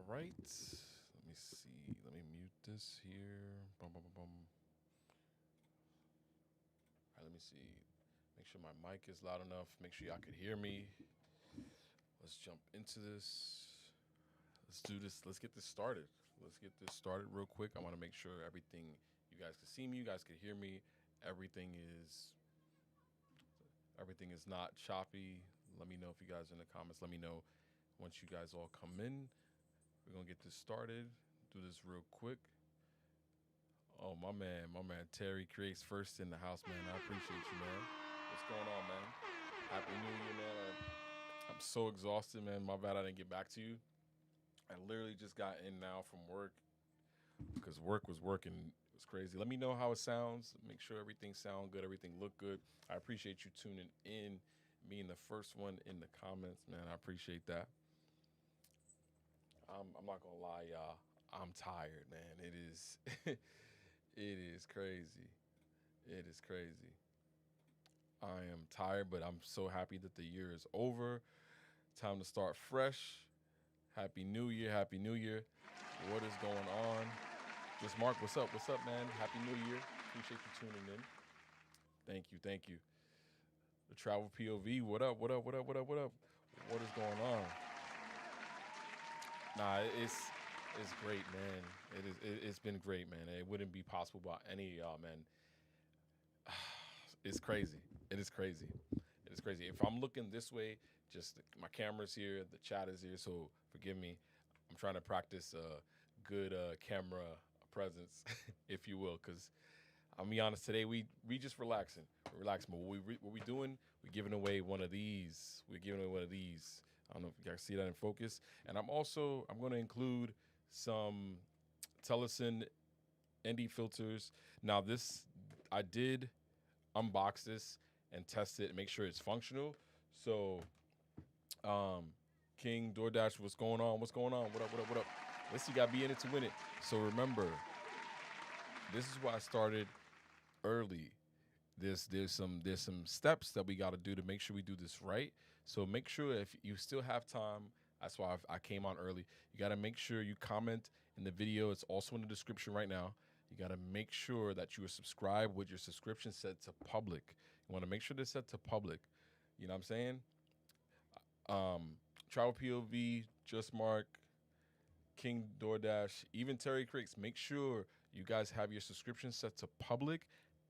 right. Let me see. Let me mute this here. Bum, bum, bum, bum. All right, let me see. Make sure my mic is loud enough. Make sure y'all can hear me. Let's jump into this. Let's do this. Let's get this started. Let's get this started real quick. I want to make sure everything, you guys can see me, you guys can hear me. Everything is not choppy. Let me know if you guys are in the comments. Let me know once you guys all come in. We're gonna get this started. Do this real quick. Oh, my man Terry Creates first in the house, man. I appreciate you, man. What's going on, man? Happy New Year, man. I'm so exhausted, man. My bad I didn't get back to you. I literally just got in now from work because work was working. It was crazy. Let me know how it sounds. Make sure everything sounds good, everything look good. I appreciate you tuning in, being the first one in the comments, man. I appreciate that. I'm not gonna lie, y'all. I'm tired, man. It is, it is crazy. It is crazy. I am tired, but I'm so happy that the year is over. Time to start fresh. Happy New Year. Happy New Year. What is going on? Just Mark, what's up? What's up, man? Happy New Year. Appreciate you tuning in. Thank you. Thank you. The Travel POV, what up? What up? What up? What up? What up? What is going on? Nah, it's great, man. It's been great, man. It wouldn't be possible without any of y'all, man. It's crazy. It is crazy. It is crazy. If I'm looking this way, just my camera's here, the chat is here, so forgive me. I'm trying to practice good camera presence, if you will, because I'll be honest, today we just relaxing. We're relaxing, but what we doing? We're giving away one of these. We're giving away one of these. I don't know if you guys see that in focus. And I'm going to include some Telesin ND filters. Now I did unbox this and test it and make sure it's functional. So, King DoorDash, what's going on? What's going on? What up? What up? What up? Listen, you gotta be in it to win it. So remember, this is why I started early. There's some steps that we got to do to make sure we do this right. So make sure if you still have time, that's why I came on early. You got to make sure you comment in the video. It's also in the description right now. You got to make sure that you are subscribed with your subscription set to public. You want to make sure they're set to public. You know what I'm saying? Travel POV, Just Mark, King DoorDash, even Terry Creeks. Make sure you guys have your subscription set to public.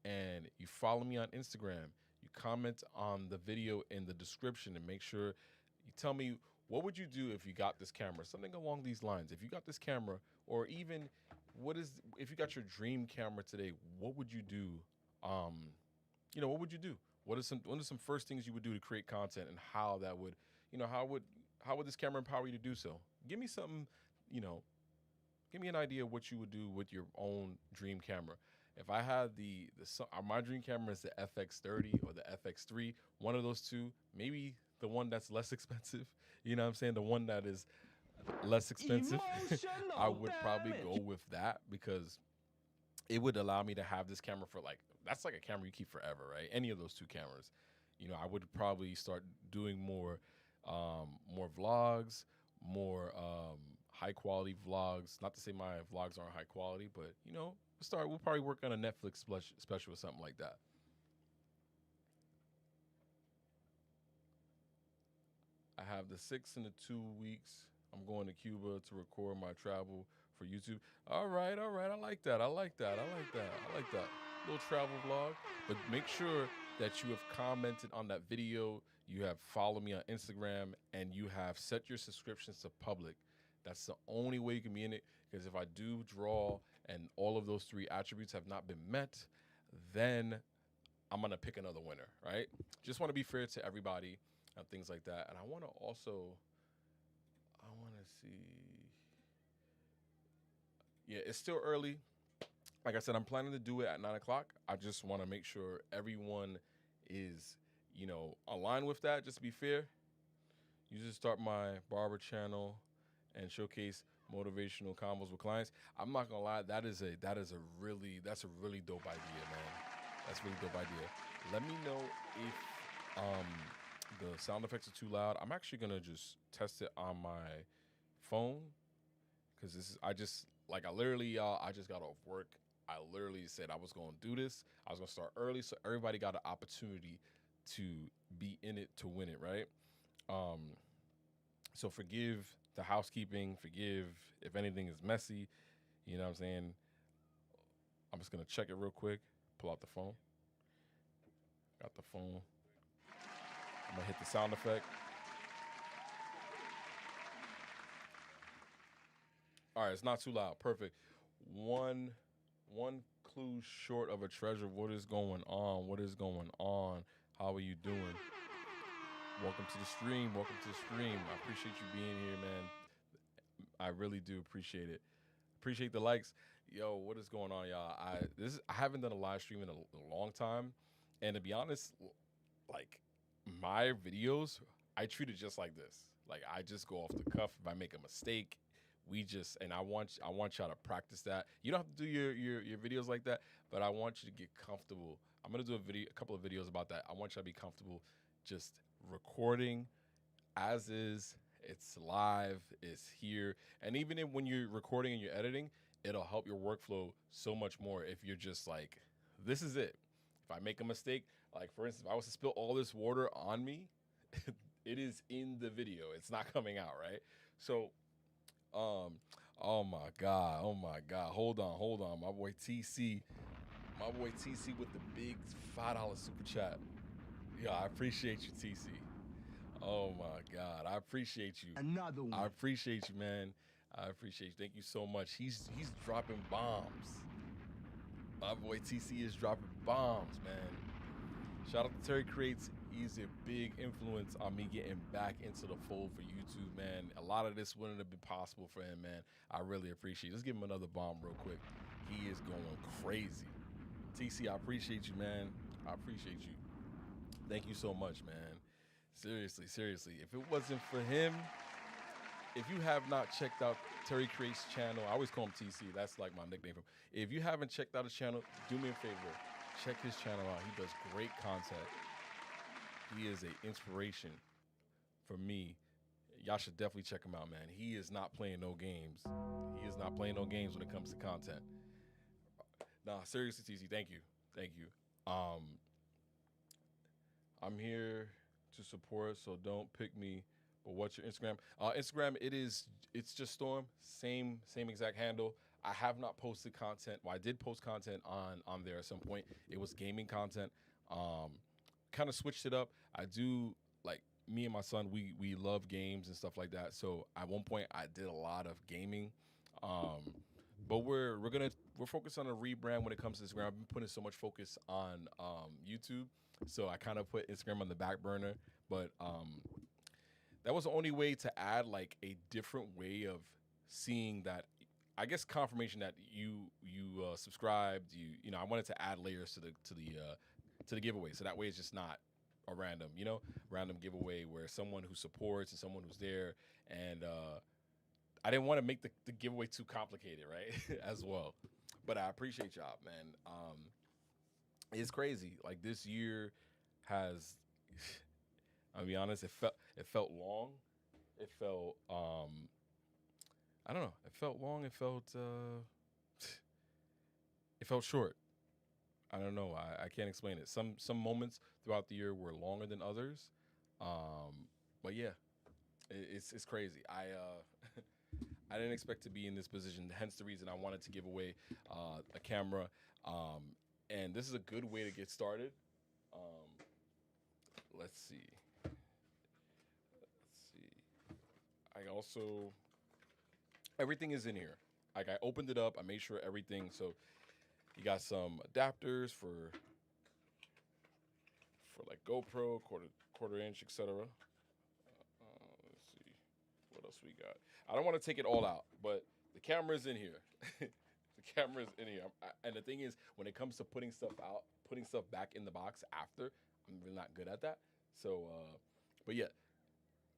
And you follow me on Instagram. You comment on the video in the description and make sure you tell me what would you do if you got this camera? Something along these lines. If you got this camera, or even if you got your dream camera today, what would you do? What would you do? What are some first things you would do to create content, and how that would, how would this camera empower you to do so? Give me something, give me an idea of what you would do with your own dream camera. If I had my dream camera is the FX30 or the FX3, one of those two, maybe the one that's less expensive. You know what I'm saying? The one that is less expensive. I would probably go with that because it would allow me to have this camera for that's like a camera you keep forever, right? Any of those two cameras. I would probably start doing more vlogs, more high quality vlogs. Not to say my vlogs aren't high quality, but we'll probably work on a Netflix special or something like that. I have the 6 in the 2 weeks. I'm going to Cuba to record my travel for YouTube. All right. I like that. I like that. Little travel vlog. But make sure that you have commented on that video, you have followed me on Instagram, and you have set your subscriptions to public. That's the only way you can be in it, because if I do draw and all of those 3 attributes have not been met, then I'm going to pick another winner, right? Just want to be fair to everybody and things like that. And I want to see. Yeah, it's still early. Like I said, I'm planning to do it at 9 o'clock. I just want to make sure everyone is, aligned with that, just to be fair. You just start my barber channel and showcase motivational combos with clients. I'm not gonna lie, that's a really dope idea, man. That's a really dope idea. Let me know if the sound effects are too loud. I'm actually gonna just test it on my phone because this is, I just, like, I literally, y'all, I just got off work. I literally said I was going to do this. I was going to start early so everybody got an opportunity to be in it to win it, right? Um, so forgive the housekeeping, forgive if anything is messy. You know what I'm saying? I'm just going to check it real quick, pull out the phone. Got the phone. I'm going to hit the sound effect. All right, it's not too loud. Perfect. One clue short of a treasure. What is going on? What is going on? How are you doing? Welcome to the stream. Welcome to the stream. I appreciate you being here, man. I really do appreciate it. Appreciate the likes. Yo, what is going on, y'all? I haven't done a live stream in a long time, and to be honest, like my videos, I treat it just like this. Like I just go off the cuff. If I make a mistake, and I want y'all to practice that. You don't have to do your videos like that, but I want you to get comfortable. I'm gonna do a couple of videos about that. I want y'all to be comfortable just recording as is. It's live, it's here. And even when you're recording and you're editing, it'll help your workflow so much more if you're just like, this is it. If I make a mistake, like for instance, if I was to spill all this water on me, it is in the video. It's not coming out, right? So, oh my God. Hold on. My boy TC with the big $5 super chat. Yeah, I appreciate you, TC. Oh my God, I appreciate you. Another one. I appreciate you, man. I appreciate you. Thank you so much. He's dropping bombs. My boy TC is dropping bombs, man. Shout out to Terry Creates. He's a big influence on me getting back into the fold for YouTube, man. A lot of this wouldn't have been possible for him, man. I really appreciate it. Let's give him another bomb real quick. He is going crazy. TC, I appreciate you, man. I appreciate you. Thank you so much, man. Seriously. If it wasn't for him, if you have not checked out Terry Creates' channel, I always call him TC. That's like my nickname for him. If you haven't checked out his channel, do me a favor. Check his channel out. He does great content. He is an inspiration for me. Y'all should definitely check him out, man. He is not playing no games. He is not playing no games when it comes to content. Nah, seriously, TC, thank you. I'm here to support, so don't pick me. But what's your Instagram? Instagram, it's just Storm. Same exact handle. I have not posted content. Well, I did post content on there at some point. It was gaming content. Kind of switched it up. I do, like, me and my son, we love games and stuff like that. So at one point I did a lot of gaming. But we're focused on a rebrand when it comes to Instagram. I've been putting so much focus on YouTube. So I kind of put Instagram on the back burner, but that was the only way to add like a different way of seeing that. I guess confirmation that you subscribed. You know, I wanted to add layers to the giveaway, so that way it's just not a random giveaway where someone who supports and someone who's there, and I didn't want to make the giveaway too complicated, right? As well, but I appreciate y'all, man. It's crazy. Like this year has, I'll be honest, it felt long. It felt I don't know. It felt long. It felt short. I don't know. I can't explain it. Some moments throughout the year were longer than others. But yeah, it's crazy. I didn't expect to be in this position. Hence the reason I wanted to give away a camera. And this is a good way to get started. Let's see. I also, everything is in here. Like I opened it up. I made sure everything. So you got some adapters for like GoPro, quarter inch, etc. Let's see what else we got. I don't want to take it all out, but the camera's in here. The camera's in here. And the thing is, when it comes to putting stuff back in the box after, I'm really not good at that. So, but yeah,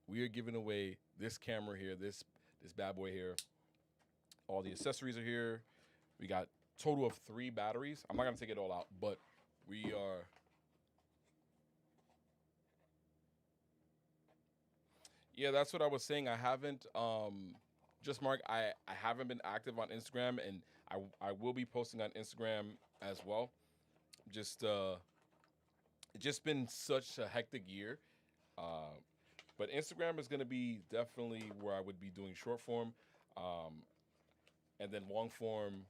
we are giving away this camera here, this bad boy here. All the accessories are here. We got total of 3 batteries. I'm not gonna take it all out, but we are. Yeah, that's what I was saying. I haven't Just Mark, I haven't been active on Instagram, and I will be posting on Instagram as well. Just it's just been such a hectic year. Uh, but Instagram is going to be definitely where I would be doing short form, um, and then long form,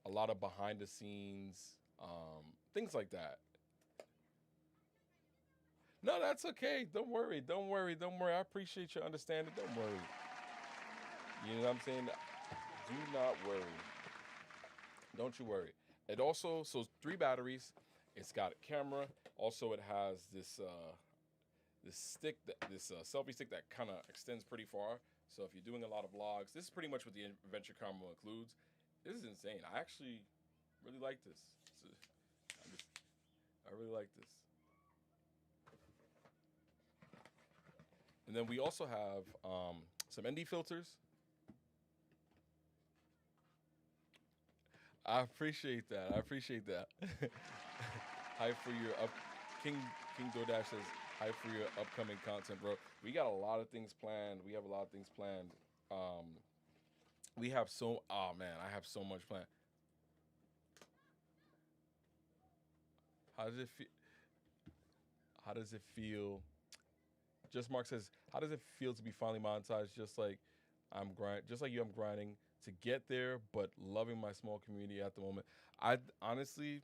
a lot of behind the scenes, things like that. No, that's okay. Don't worry. Don't worry. Don't worry. I appreciate your understanding. Don't worry. You know what I'm saying? Do not worry. Don't you worry. It also, so 3 batteries. It's got a camera. Also, it has this stick, this selfie stick that kind of extends pretty far. So if you're doing a lot of vlogs, this is pretty much what the adventure camera includes. This is insane. I actually really like this. So, I, just, I really like this. And then we also have some ND filters. I appreciate that. I appreciate that. Hype for your up, King King DoorDash says hype for your upcoming content, bro. We got a lot of things planned. We have a lot of things planned. Um, we have so oh man, I have so much planned. How does it feel? How does it feel? Just Mark says, how does it feel to be finally monetized? Just like you, I'm grinding to get there, but loving my small community at the moment. I honestly,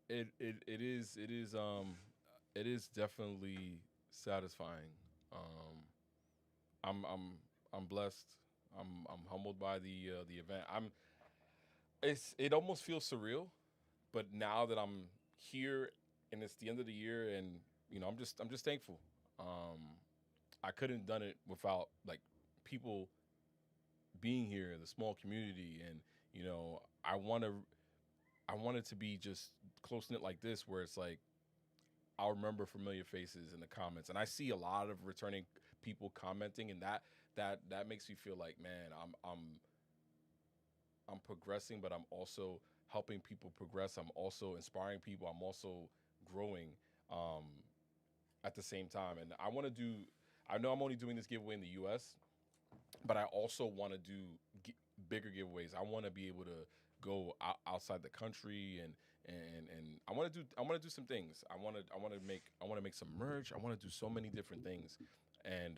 it is definitely satisfying. Um, I'm I'm blessed. I'm humbled by the event. It almost feels surreal, but now that I'm here and it's the end of the year, and I'm just thankful. Um, I couldn't done it without like people being here, the small community, and I want it to be just close knit like this, where it's like I'll remember familiar faces in the comments, and I see a lot of returning people commenting, and that makes me feel like, man, I'm progressing, but I'm also helping people progress. I'm also inspiring people. I'm also growing um, at the same time, and I want to do. I know I'm only doing this giveaway in the U.S., but I also want to do bigger giveaways. I want to be able to go outside the country, and I want to do some things. I want to make some merch. I want to do so many different things, and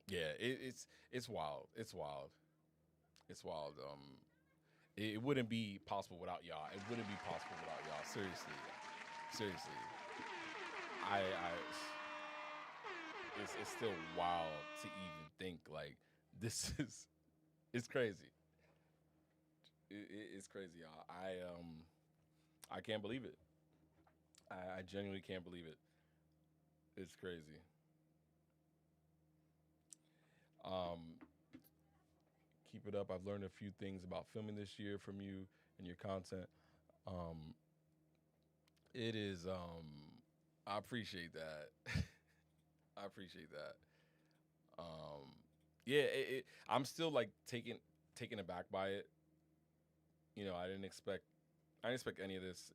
yeah, it's wild. It's wild. It's wild. It wouldn't be possible without y'all. It wouldn't be possible without y'all. Seriously, seriously. I it's still wild to even think like this is it's crazy. It's crazy, y'all. I can't believe it. I genuinely can't believe it. It's crazy. Um, Keep it up. I've learned a few things about filming this year from you and your content. Um, it is. I appreciate that. I appreciate that. Yeah, I'm still like taken aback by it. I didn't expect any of this.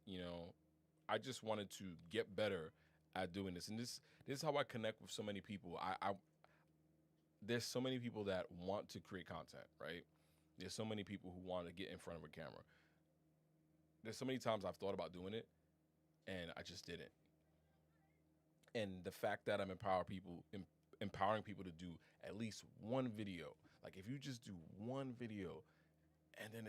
I just wanted to get better at doing this, and this is how I connect with so many people. There's so many people that want to create content, right? There's so many people who want to get in front of a camera. There's so many times I've thought about doing it, and I just didn't. And the fact that I'm empowering people to do at least one video. Like if you just do one video, and then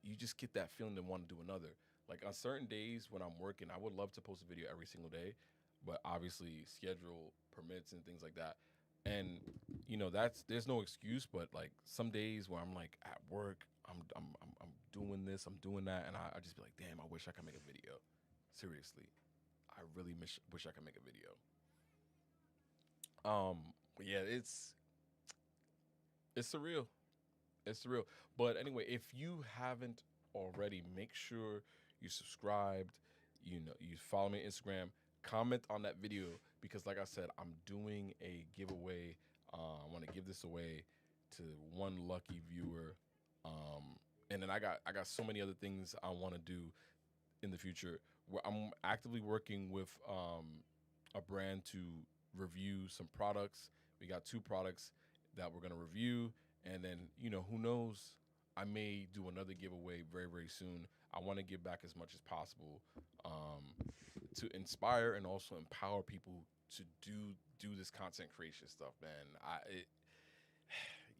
you just get that feeling to want to do another. Like on certain days when I'm working, I would love to post a video every single day, but obviously schedule permits and things like that. And that's there's no excuse, but like some days where I'm like at work, I'm doing this, I'm doing that, and I just be like, damn, I wish I could make a video. Seriously, I really wish I could make a video. Yeah, it's surreal. It's surreal. But anyway, if you haven't already, make sure you subscribed. You follow me on Instagram. Comment on that video because, like I said, I'm doing a giveaway. I want to give this away to one lucky viewer. And then I got so many other things I want to do in the future. I'm actively working with a brand to review some products, We got 2 products that we're gonna review, and then who knows? I may do another giveaway very very soon. I want to give back as much as possible, to inspire and also empower people to do this content creation stuff, man.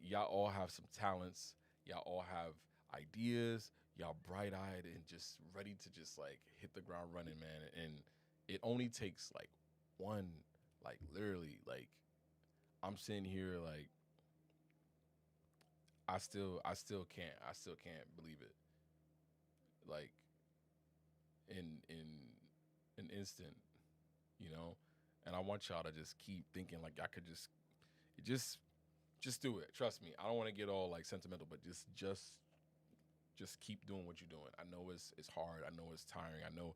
Y'all all have some talents. Y'all all have ideas. Y'all bright eyed and just ready to just like hit the ground running, man. And it only takes like one, like literally, like I'm sitting here like I still can't believe it. Like in an instant, you know. And I want y'all to just keep thinking like I could just do it. Trust me. I don't want to get all like sentimental, but just keep doing what you're doing. I know it's hard. I know it's tiring. I know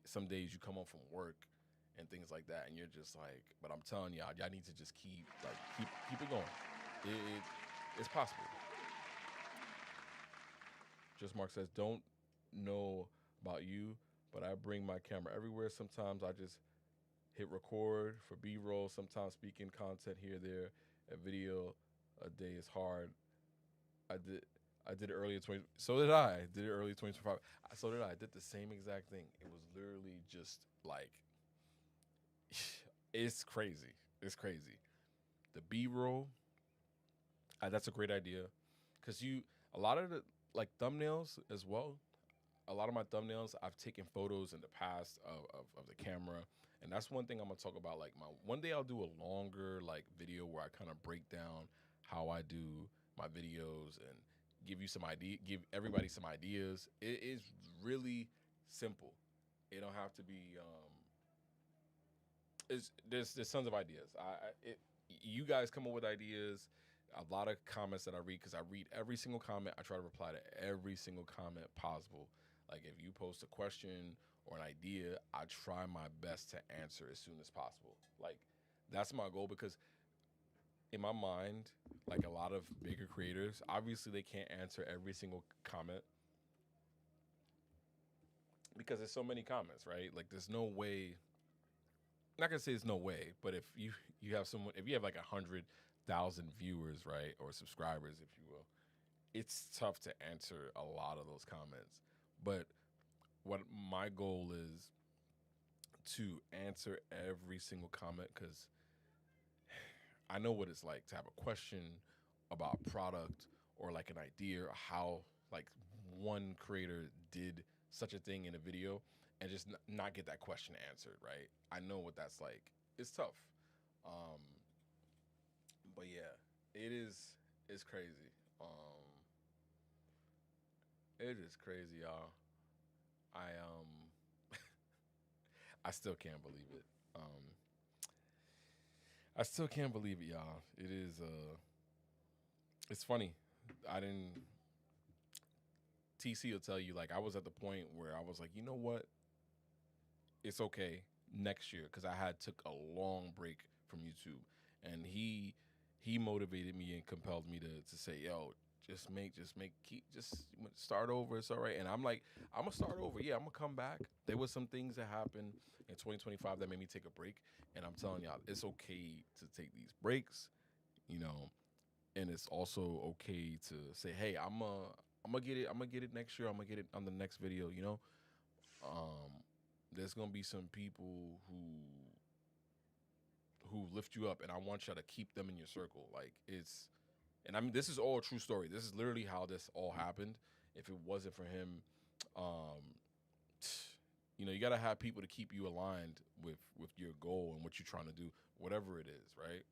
some days you come home from work and things like that, and you're just like. But I'm telling y'all need to just keep it going. It's possible. Just Mark says, don't know about you, but I bring my camera everywhere. Sometimes I just hit record for B-roll. Sometimes speaking content here, there. A video a day is hard. I did it early in 20. So did I. Did it early 2025. So did I. I did the same exact thing. It was literally just like, it's crazy. It's crazy. The B-roll. That's a great idea, because a lot of the like thumbnails as well. A lot of my thumbnails, I've taken photos in the past of the camera, and that's one thing I'm gonna talk about. Like one day I'll do a longer like video where I kind of break down how I do my videos and give everybody some ideas. It is really simple. It don't have to be. There's tons of ideas. You guys come up with ideas. A lot of comments that I read, because I read every single comment. I try to reply to every single comment possible. Like if you post a question or an idea, I try my best to answer as soon as possible. Like that's my goal, because in my mind, like a lot of bigger creators, obviously they can't answer every single comment because there's so many comments, right? Like there's no way. I'm not gonna say there's no way, but if you have like 100,000 viewers, right, or subscribers, if you will, it's tough to answer a lot of those comments. But what my goal is to answer every single comment, because I know what it's like to have a question about a product or like an idea, or how like one creator did such a thing in a video and just not get that question answered, right? I know what that's like. It's tough. Um, but yeah, it's crazy. It is crazy, y'all. I I still can't believe it. I still can't believe it, y'all. It is it's funny. I didn't TC will tell you, like, I was at the point where I was like, you know what? It's okay next year, because I had took a long break from YouTube, and he motivated me and compelled me to say, yo, just start over. It's all right. And I'm like, I'm gonna start over. Yeah, I'm gonna come back. There was some things that happened in 2025 that made me take a break, and I'm telling y'all, it's okay to take these breaks, you know, and it's also okay to say, hey, I'm gonna get it. I'm gonna get it next year. I'm gonna get it on the next video. You know, um, there's gonna be some people who lift you up, and I want y'all to keep them in your circle. Like and I mean, this is all a true story. This is literally how this all happened. If it wasn't for him, um, you gotta have people to keep you aligned with your goal and what you're trying to do, whatever it is, right?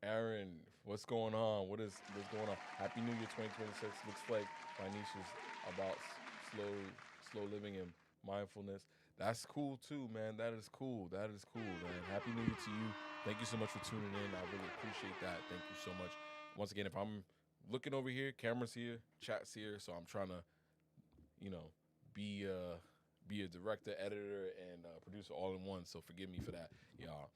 Aaron, what's going on? What's going on? Happy New Year 2026. Looks like my niche is about slow living and mindfulness. That's cool too, man. That is cool. That is cool, man. Happy New Year to you. Thank you so much for tuning in. I really appreciate that. Thank you so much. Once again, if I'm looking over here, cameras here, chat's here, so I'm trying to, you know, be be a director, editor, and producer all in one. So forgive me for that, y'all,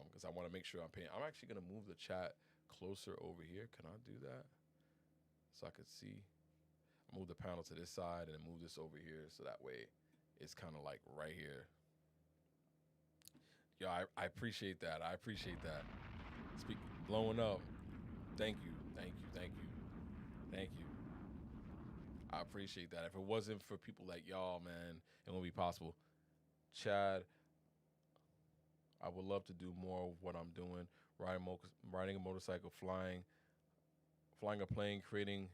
because I want to make sure I'm paying. I'm actually gonna move the chat closer over here. Can I do that? So I could see. Move the panel to this side and then move this over here, so that way it's kind of like right here. Yo, I appreciate that. I appreciate that. Speak blowing up. Thank you. Thank you. Thank you. Thank you. I appreciate that. If it wasn't for people like y'all, man, it wouldn't be possible. Chad, I would love to do more of what I'm doing. Riding a motorcycle, flying a plane, creating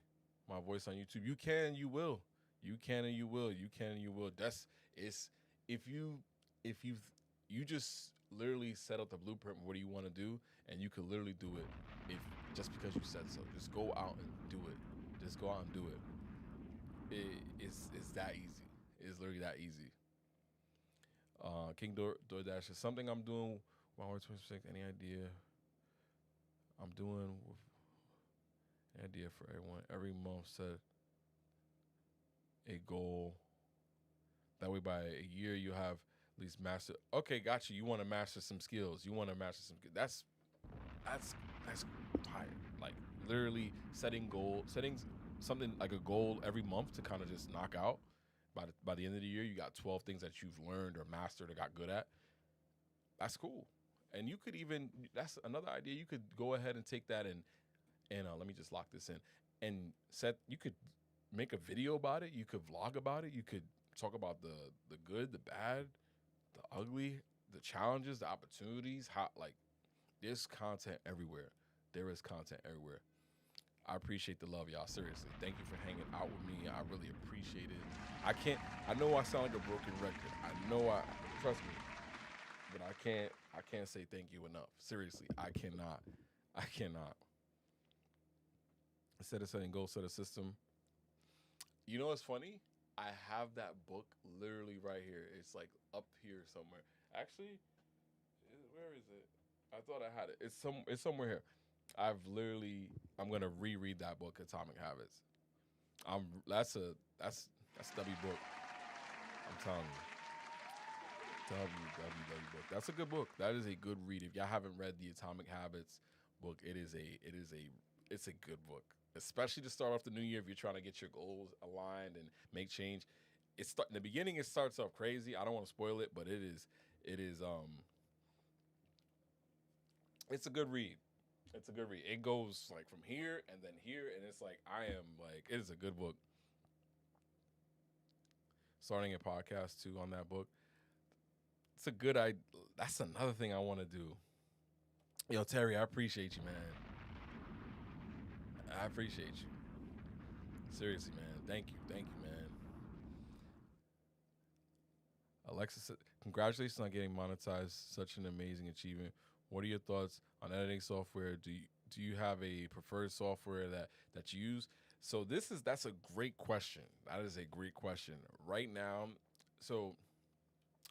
my voice on YouTube. You can, you will. You can and you will. You can and you will. That's it's if you you just literally set up the blueprint. What do you want to do? And you could literally do it if just because you said so. Just go out and do it. Just go out and do it's that easy. It's literally that easy. DoorDash is something I'm doing while we're 26. Any idea? I'm doing with an idea for everyone. Every month set a goal. That way by a year you have at least master. Okay, got you. You want to master some skills. You want to master some. That's higher. Like literally setting something like a goal every month to kind of just knock out. By the end of the year, you got 12 things that you've learned or mastered or got good at. That's cool. And you could even that's another idea. You could go ahead and take that and let me just lock this in and set. You could make a video about it. You could vlog about it. You could talk about the good, the bad, the ugly, the challenges, the opportunities. How like there's content everywhere. There is content everywhere. I appreciate the love, y'all. Seriously, thank you for hanging out with me. I really appreciate it. I know I sound like a broken record. I know I trust me, but I can't say thank you enough. Seriously, I cannot. I cannot. Instead of setting goals, set a system. You know what's funny? I have that book literally right here. It's like up here somewhere. Actually, where is it? I thought I had it. It's somewhere here. I'm gonna reread that book, Atomic Habits. That's W book. I'm telling you. WWW book. That's a good book. That is a good read. If y'all haven't read the Atomic Habits book, it's a good book. Especially to start off the new year if you're trying to get your goals aligned and make change. In the beginning it starts off crazy. I don't want to spoil it, but it's a good read. It's a good read. It goes like from here and then here, and it's like it is a good book. Starting a podcast too on that book. It's a good idea. That's another thing I want to do. Yo, Terry, I appreciate you, man. I appreciate you. Seriously, man. Thank you, man. Alexis, congratulations on getting monetized. Such an amazing achievement. What are your thoughts on editing software? Do you have a preferred software that you use? So that's a great question. That is a great question. Right now, so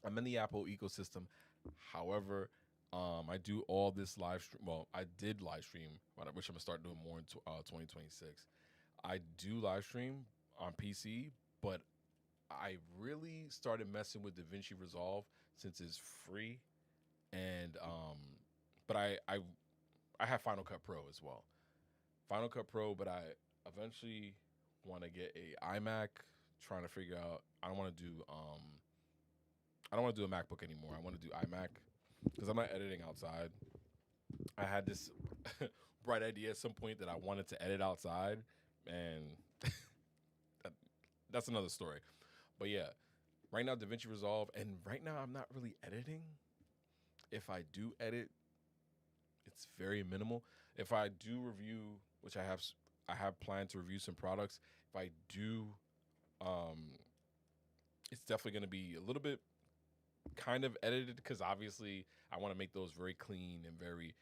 I'm in the Apple ecosystem. However, I do all this live stream. Well, I did live stream, which I'm gonna start doing more in 2026. I do live stream on PC, but I really started messing with DaVinci Resolve since it's free, and but I have Final Cut Pro as well. Final Cut Pro, but I eventually want to get a iMac. Trying to figure out. I don't want to do a MacBook anymore. I want to do iMac because I'm not editing outside. I had this bright idea at some point that I wanted to edit outside, and that's another story. But yeah, right now DaVinci Resolve, and right now I'm not really editing. If I do edit, it's very minimal. If I do review, which I have planned to review some products. If I do, it's definitely going to be a little bit kind of edited because obviously I want to make those very clean and very,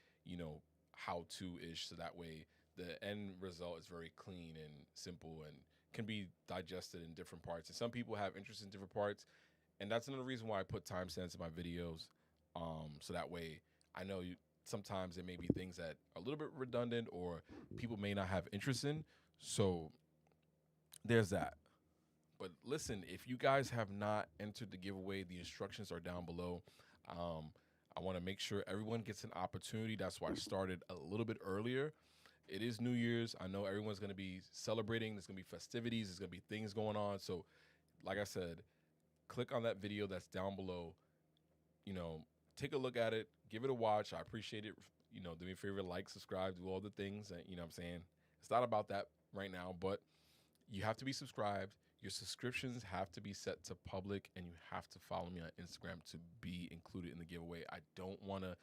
how to ish. So that way the end result is very clean and simple and can be digested in different parts. And some people have interest in different parts. And that's another reason why I put timestamps in my videos. So that way I know sometimes there may be things that are a little bit redundant or people may not have interest in. So there's that. But listen, if you guys have not entered the giveaway, the instructions are down below. I want to make sure everyone gets an opportunity. That's why I started a little bit earlier. It is New Year's. I know everyone's going to be celebrating. There's going to be festivities. There's going to be things going on. So, like I said, click on that video that's down below. take a look at it, give it a watch. I appreciate it. Do me a favor, like, subscribe, do all the things. And you know what I'm saying? It's not about that right now, but you have to be subscribed. Your subscriptions have to be set to public, and you have to follow me on Instagram to be included in the giveaway. I don't want to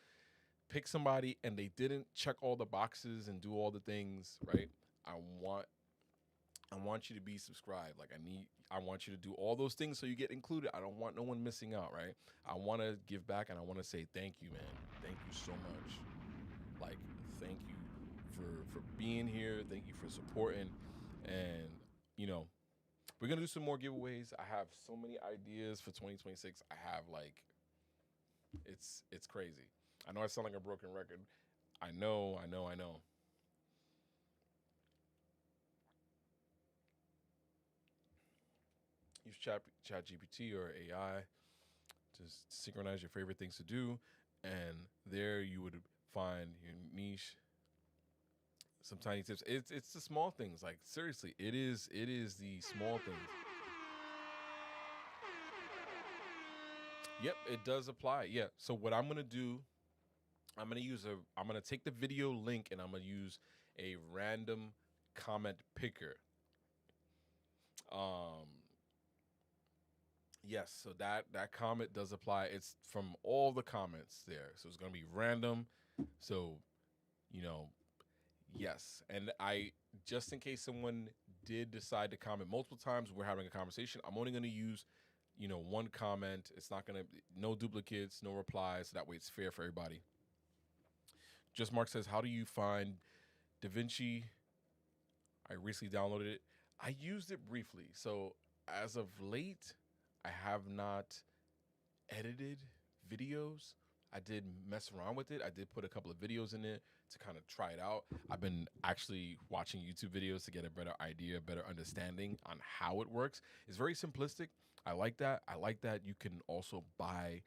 pick somebody and they didn't check all the boxes and do all the things, right? I want you to be subscribed. Like I want you to do all those things so you get included. I don't want no one missing out, right? I want to give back and I want to say thank you, man. Thank you so much. Like thank you for being here. Thank you for supporting, and we're gonna do some more giveaways. I have so many ideas for 2026. I have it's crazy. I know I sound like a broken record. I know. Use Chat GPT or AI to synchronize your favorite things to do, and there you would find your niche. Some tiny tips. It's the small things. Like seriously, it is the small things. Yep, it does apply. Yeah. So what I'm gonna do, I'm gonna take the video link and I'm gonna use a random comment picker. Um, yes. So that comment does apply. It's from all the comments there. So it's gonna be random. So you know, yes. And I just in case someone did decide to comment multiple times, we're having a conversation. I'm only gonna use one comment. It's not gonna no duplicates, no replies. So that way it's fair for everybody. Just Mark says, how do you find DaVinci? I recently downloaded it. I used it briefly. So as of late, I have not edited videos. I did mess around with it. I did put a couple of videos in it to kind of try it out. I've been actually watching YouTube videos to get a better idea, better understanding on how it works. It's very simplistic. I like that. I like that you can also buy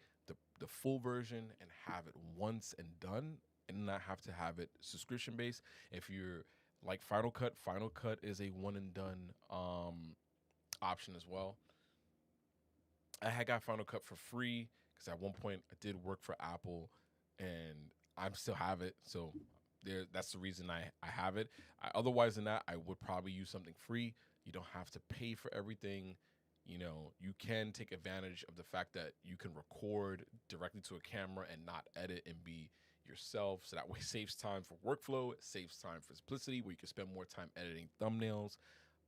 the full version and have it once and done and not have to have it subscription based. If you're like Final Cut is a one and done option as well. I had got Final Cut for free because at one point I did work for Apple and I still have it. So that's the reason I have it. Otherwise than that, I would probably use something free. You don't have to pay for everything. You can take advantage of the fact that you can record directly to a camera and not edit and be yourself. So that way it saves time for workflow. It saves time for simplicity where you can spend more time editing thumbnails.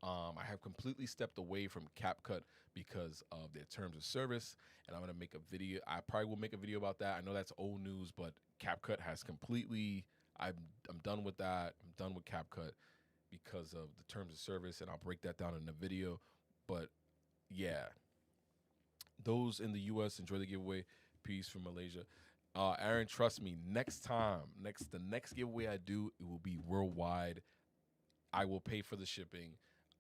I have completely stepped away from CapCut because of their terms of service, and I'm gonna make a video. I probably will make a video about that. I know that's old news, but CapCut has completely. I'm done with that. I'm done with CapCut because of the terms of service, and I'll break that down in the video. But yeah, those in the U.S. enjoy the giveaway. Peace from Malaysia. Aaron, trust me. The next giveaway I do, it will be worldwide. I will pay for the shipping.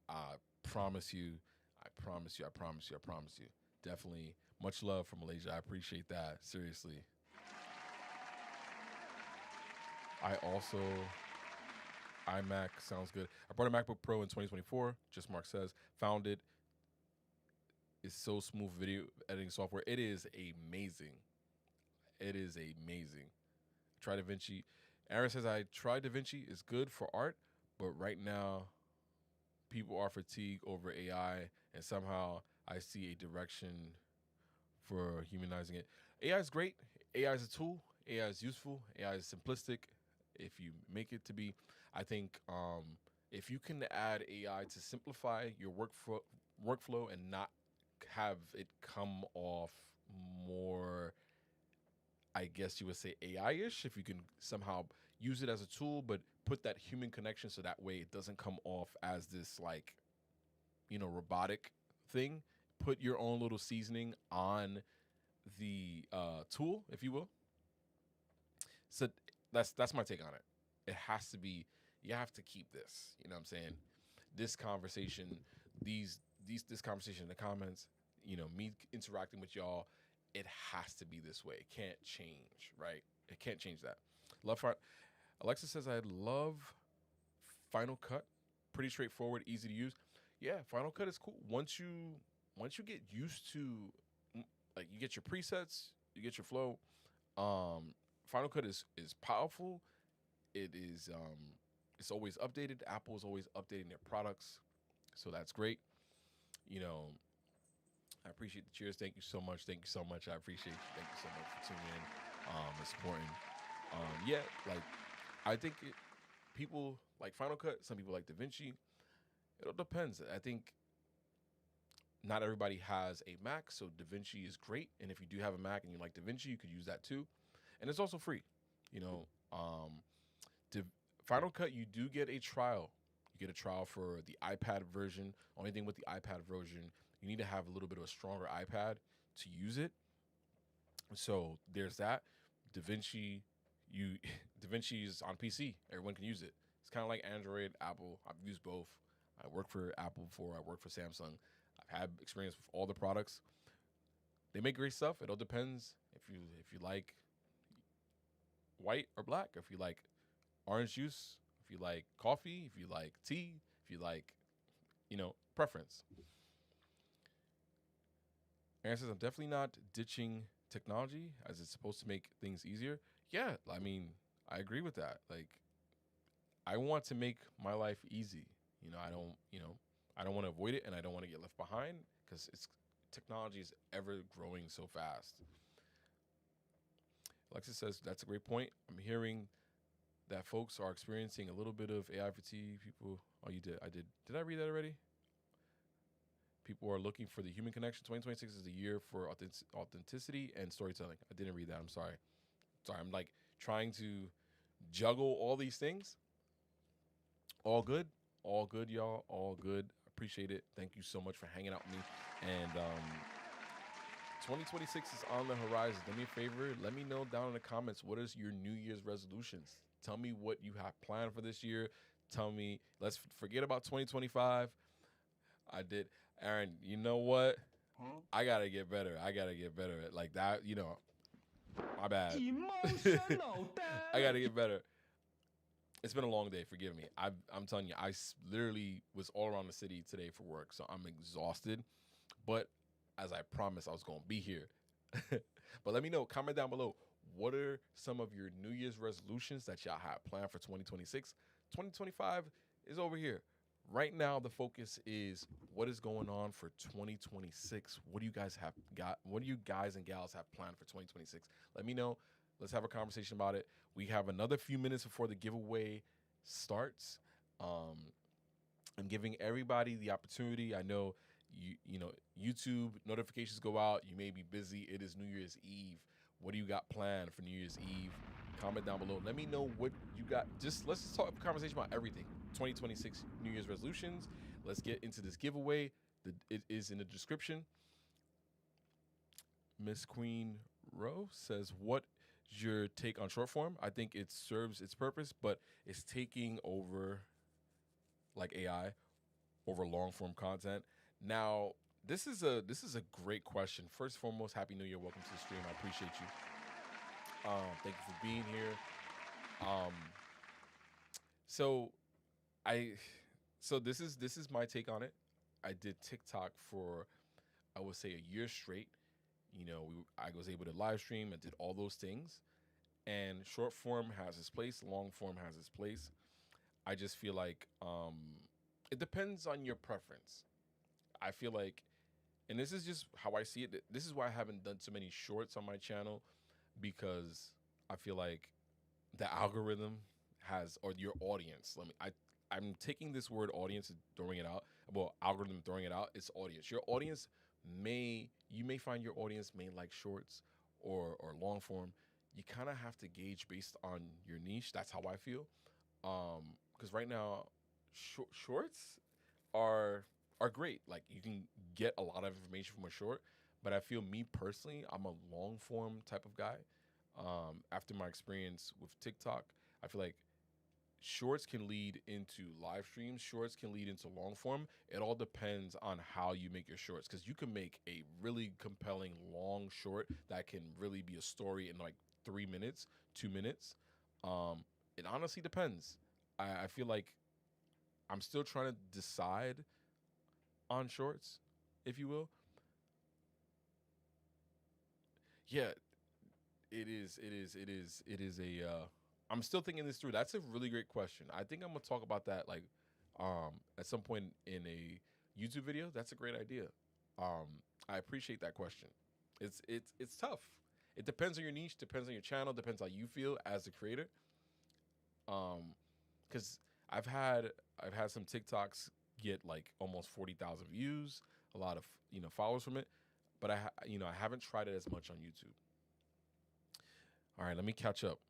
I promise you. I promise you. I promise you. I promise you. Definitely. Much love from Malaysia. I appreciate that. Seriously. I also iMac sounds good. I bought a MacBook Pro in 2024. Just Mark says found it. It's so smooth video editing software. It is amazing. It is amazing. Try DaVinci. Aaron says I tried DaVinci. It's good for art, but right now people are fatigued over AI, and somehow I see a direction for humanizing it. AI is great. AI is a tool. AI is useful. AI is simplistic. If you make it to be, I think if you can add AI to simplify your workflow and not have it come off more, I guess you would say AI-ish, if you can somehow use it as a tool, but put that human connection so that way it doesn't come off as this robotic thing. Put your own little seasoning on the tool, if you will. So that's my take on it. It has to be. You have to keep this. You know what I'm saying? This conversation, this conversation in the comments. Me interacting with y'all. It has to be this way. It can't change, right? It can't change that. Alexa says I love Final Cut. Pretty straightforward, easy to use. Yeah, Final Cut is cool. Once you get used to, like, you get your presets, you get your flow. Final Cut is powerful. It is it's always updated. Apple is always updating their products, so that's great. You know, I appreciate the cheers. Thank you so much. Thank you so much. I appreciate you. Thank you so much for tuning in and supporting. Yeah, like I think people like Final Cut. Some people like DaVinci. It all depends. I think not everybody has a Mac, so DaVinci is great. And if you do have a Mac and you like DaVinci, you could use that too. And it's also free. You know, Final Cut, you do get a trial. You get a trial for the iPad version. Only thing with the iPad version, you need to have a little bit of a stronger iPad to use it. So there's that. DaVinci, you DaVinci is on PC. Everyone can use it. It's kind of like Android, Apple. I've used both. I worked for Apple before. I worked for Samsung. I've had experience with all the products. They make great stuff. It all depends if you like white or black, if you like orange juice, if you like coffee, if you like tea, if you like, preference. Aaron says, I'm definitely not ditching technology as it's supposed to make things easier. Yeah, I mean, I agree with that. Like, I want to make my life easy. I don't want to avoid it and I don't want to get left behind because technology is ever growing so fast. Alexis says, that's a great point. I'm hearing that folks are experiencing a little bit of AI fatigue. People, oh, you did. I did. Did I read that already? People are looking for the human connection. 2026 is the year for authenticity and storytelling. I didn't read that. I'm sorry. I'm like trying to juggle all these things. All good. All good, y'all. All good. Appreciate it. Thank you so much for hanging out with me. And 2026 is on the horizon. Do me a favor. Let me know down in the comments, what is your New Year's resolutions? Tell me what you have planned for this year. Tell me, let's forget about 2025. I did. Aaron, you know what? I got to get better. I got to get better at like that, my bad. Emotional, I got to get better. It's been a long day. Forgive me. I'm telling you, literally was all around the city today for work, so I'm exhausted. But as I promised, I was going to be here. But let me know. Comment down below. What are some of your New Year's resolutions that y'all have planned for 2026? 2025 is over here. Right now, the focus is what is going on for 2026. What do you guys have got? What do you guys and gals have planned for 2026? Let me know. Let's have a conversation about it. We have another few minutes before the giveaway starts. I'm giving everybody the opportunity. I know YouTube notifications go out. You may be busy. It is New Year's Eve. What do you got planned for New Year's Eve? Comment down below. Let me know what you got. Let's just talk a conversation about everything. 2026 New Year's resolutions. Let's get into this giveaway. It is in the description. Miss Queen Rowe says, what is your take on short form? I think it serves its purpose, but it's taking over like AI over long form content. Now, this is a great question. First and foremost, Happy New Year. Welcome to the stream. I appreciate you. Thank you for being here. So this is my take on it. I did TikTok for, I would say, a year straight. I was able to live stream and did all those things. And short form has its place. Long form has its place. I just feel like it depends on your preference. I feel like, and this is just how I see it. This is why I haven't done so many shorts on my channel, because I feel like the algorithm or your audience. I'm taking this word audience and throwing it out. Well, algorithm throwing it out. It's audience. Your audience you may find your audience may like shorts or long form. You kind of have to gauge based on your niche. That's how I feel. Because right now, shorts are great. Like, you can get a lot of information from a short, but I feel, me personally, I'm a long form type of guy. After my experience with TikTok, I feel like shorts can lead into live streams. Shorts can lead into long form. It all depends on how you make your shorts, because you can make a really compelling long short that can really be a story in like 3 minutes, 2 minutes. It honestly depends. I feel like I'm still trying to decide on shorts, if you will. Yeah, It is a. I'm still thinking this through. That's a really great question. I think I'm gonna talk about that like, at some point in a YouTube video. That's a great idea. I appreciate that question. It's tough. It depends on your niche. Depends on your channel. Depends how you feel as a creator. Because I've had I've had some TikToks get like almost 40,000 views, a lot of followers from it, but I haven't tried it as much on YouTube. All right, let me catch up.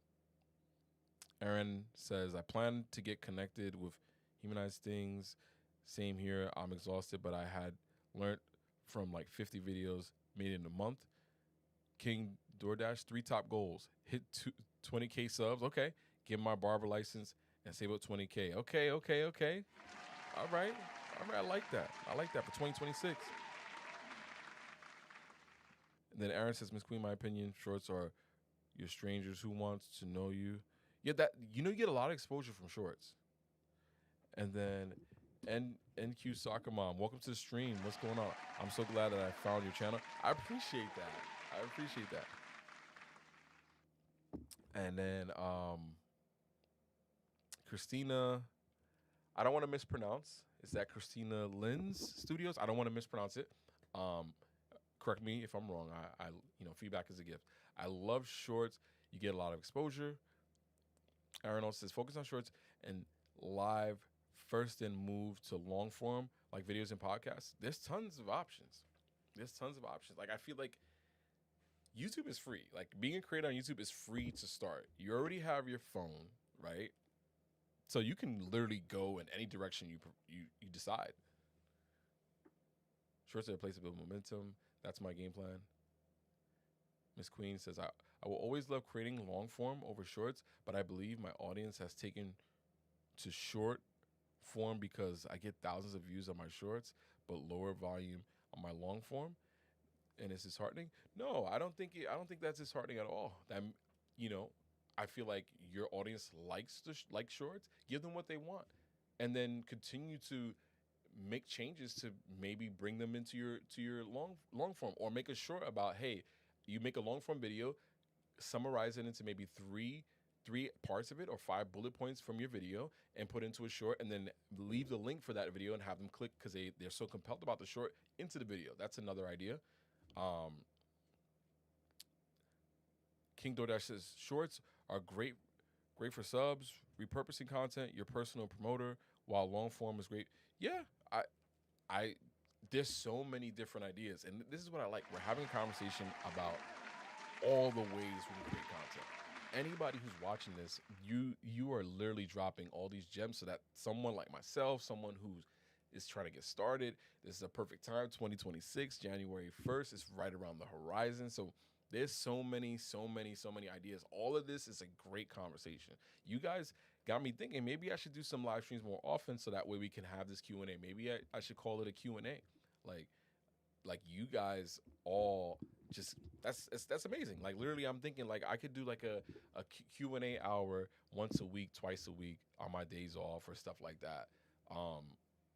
Aaron says I plan to get connected with humanized things. Same here. I'm exhausted, but I had learned from like 50 videos made in a month. King DoorDash, 3 top goals: hit 20K subs. Okay, get my barber license and save up 20K. Okay. All right. I like that. I like that for 2026. And then Aaron says, Miss Queen, my opinion, shorts are your strangers who wants to know you. Yeah, that you get a lot of exposure from shorts. And then NQ Soccer Mom, welcome to the stream. What's going on? I'm so glad that I found your channel. I appreciate that. And then Christina, I don't want to mispronounce. Is that Christina Lynn's Studios? I don't want to mispronounce it. Correct me if I'm wrong. I feedback is a gift. I love shorts. You get a lot of exposure. Aaron also says focus on shorts and live first, then move to long form like videos and podcasts. There's tons of options. Like I feel like YouTube is free. Like being a creator on YouTube is free to start. You already have your phone, right? So you can literally go in any direction you decide. Shorts are a place to build momentum. That's my game plan. Miss Queen says, I will always love creating long form over shorts, but I believe my audience has taken to short form because I get thousands of views on my shorts, but lower volume on my long form. And it's disheartening. No, I don't think that's disheartening at all. I feel like your audience likes like shorts. Give them what they want, and then continue to make changes to maybe bring them into your long form, or make a short about, hey, you make a long form video, summarize it into maybe three parts of it or 5 bullet points from your video and put into a short, and then leave the link for that video and have them click because they're so compelled about the short into the video. That's another idea. King DoorDash says shorts are great for subs, repurposing content, your personal promoter, while long form is great. Yeah, I there's so many different ideas, and this is what I like. We're having a conversation about all the ways we can create content. Anybody who's watching this, you are literally dropping all these gems so that someone like myself, someone who is trying to get started, this is a perfect time. 2026, January 1st is right around the horizon. So there's so many ideas. All of this is a great conversation. You guys got me thinking maybe I should do some live streams more often so that way we can have this Q&A. Maybe I should call it a Q&A. Like you guys all just that's amazing. Like literally I'm thinking like I could do like a Q&A hour once a week, twice a week on my days off or stuff like that.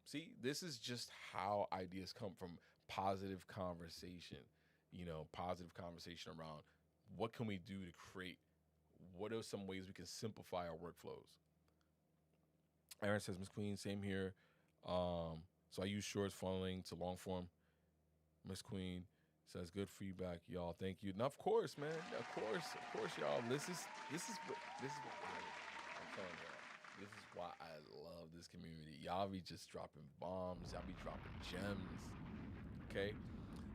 See, this is just how ideas come from positive conversation. Positive conversation around what can we do to create, what are some ways we can simplify our workflows. Aaron says, Miss Queen, same here. So I use shorts funneling to long form. Miss Queen says, good feedback, y'all. Thank you. And of course, man. Of course, y'all. This is what I'm telling y'all. This is why I love this community. Y'all be just dropping bombs. Y'all be dropping gems. Okay?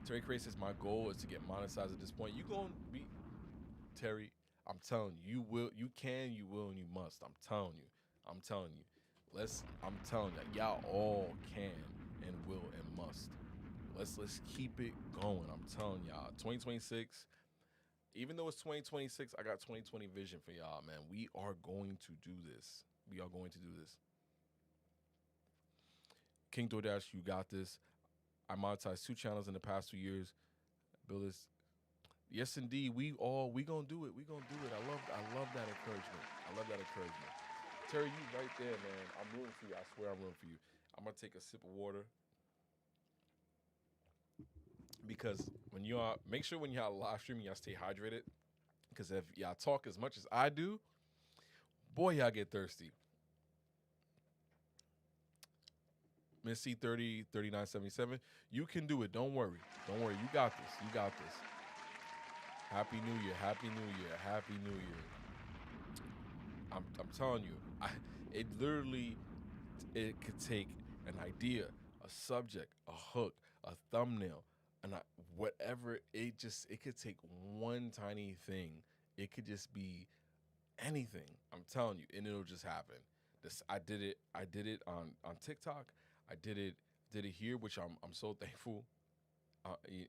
Terry Cray says, my goal is to get monetized at this point. You gonna be, Terry, I'm telling you, you will, you can, you will, and you must. I'm telling you. I'm telling you, y'all all can and will and must. Let's keep it going. I'm telling y'all, 2026. Even though it's 2026, I got 2020 vision for y'all, man. We are going to do this. King DoorDash, you got this. I monetized 2 channels in the past 2 years. Bill is, yes, indeed. We gonna do it. I love that encouragement. Terry, you right there, man. I'm rooting for you. I swear I'm rooting for you. I'm gonna take a sip of water. Because make sure when y'all live streaming, y'all stay hydrated. Because if y'all talk as much as I do, boy, y'all get thirsty. Miss C30 3977, you can do it. Don't worry. Don't worry. You got this. You got this. Happy New Year. Happy New Year. Happy New Year. I'm telling you, it literally, it could take an idea, a subject, a hook, a thumbnail, and whatever. It could take one tiny thing. It could just be anything. I'm telling you, and it'll just happen. This I did it. I did it on TikTok. I did it here, which I'm so thankful. Y-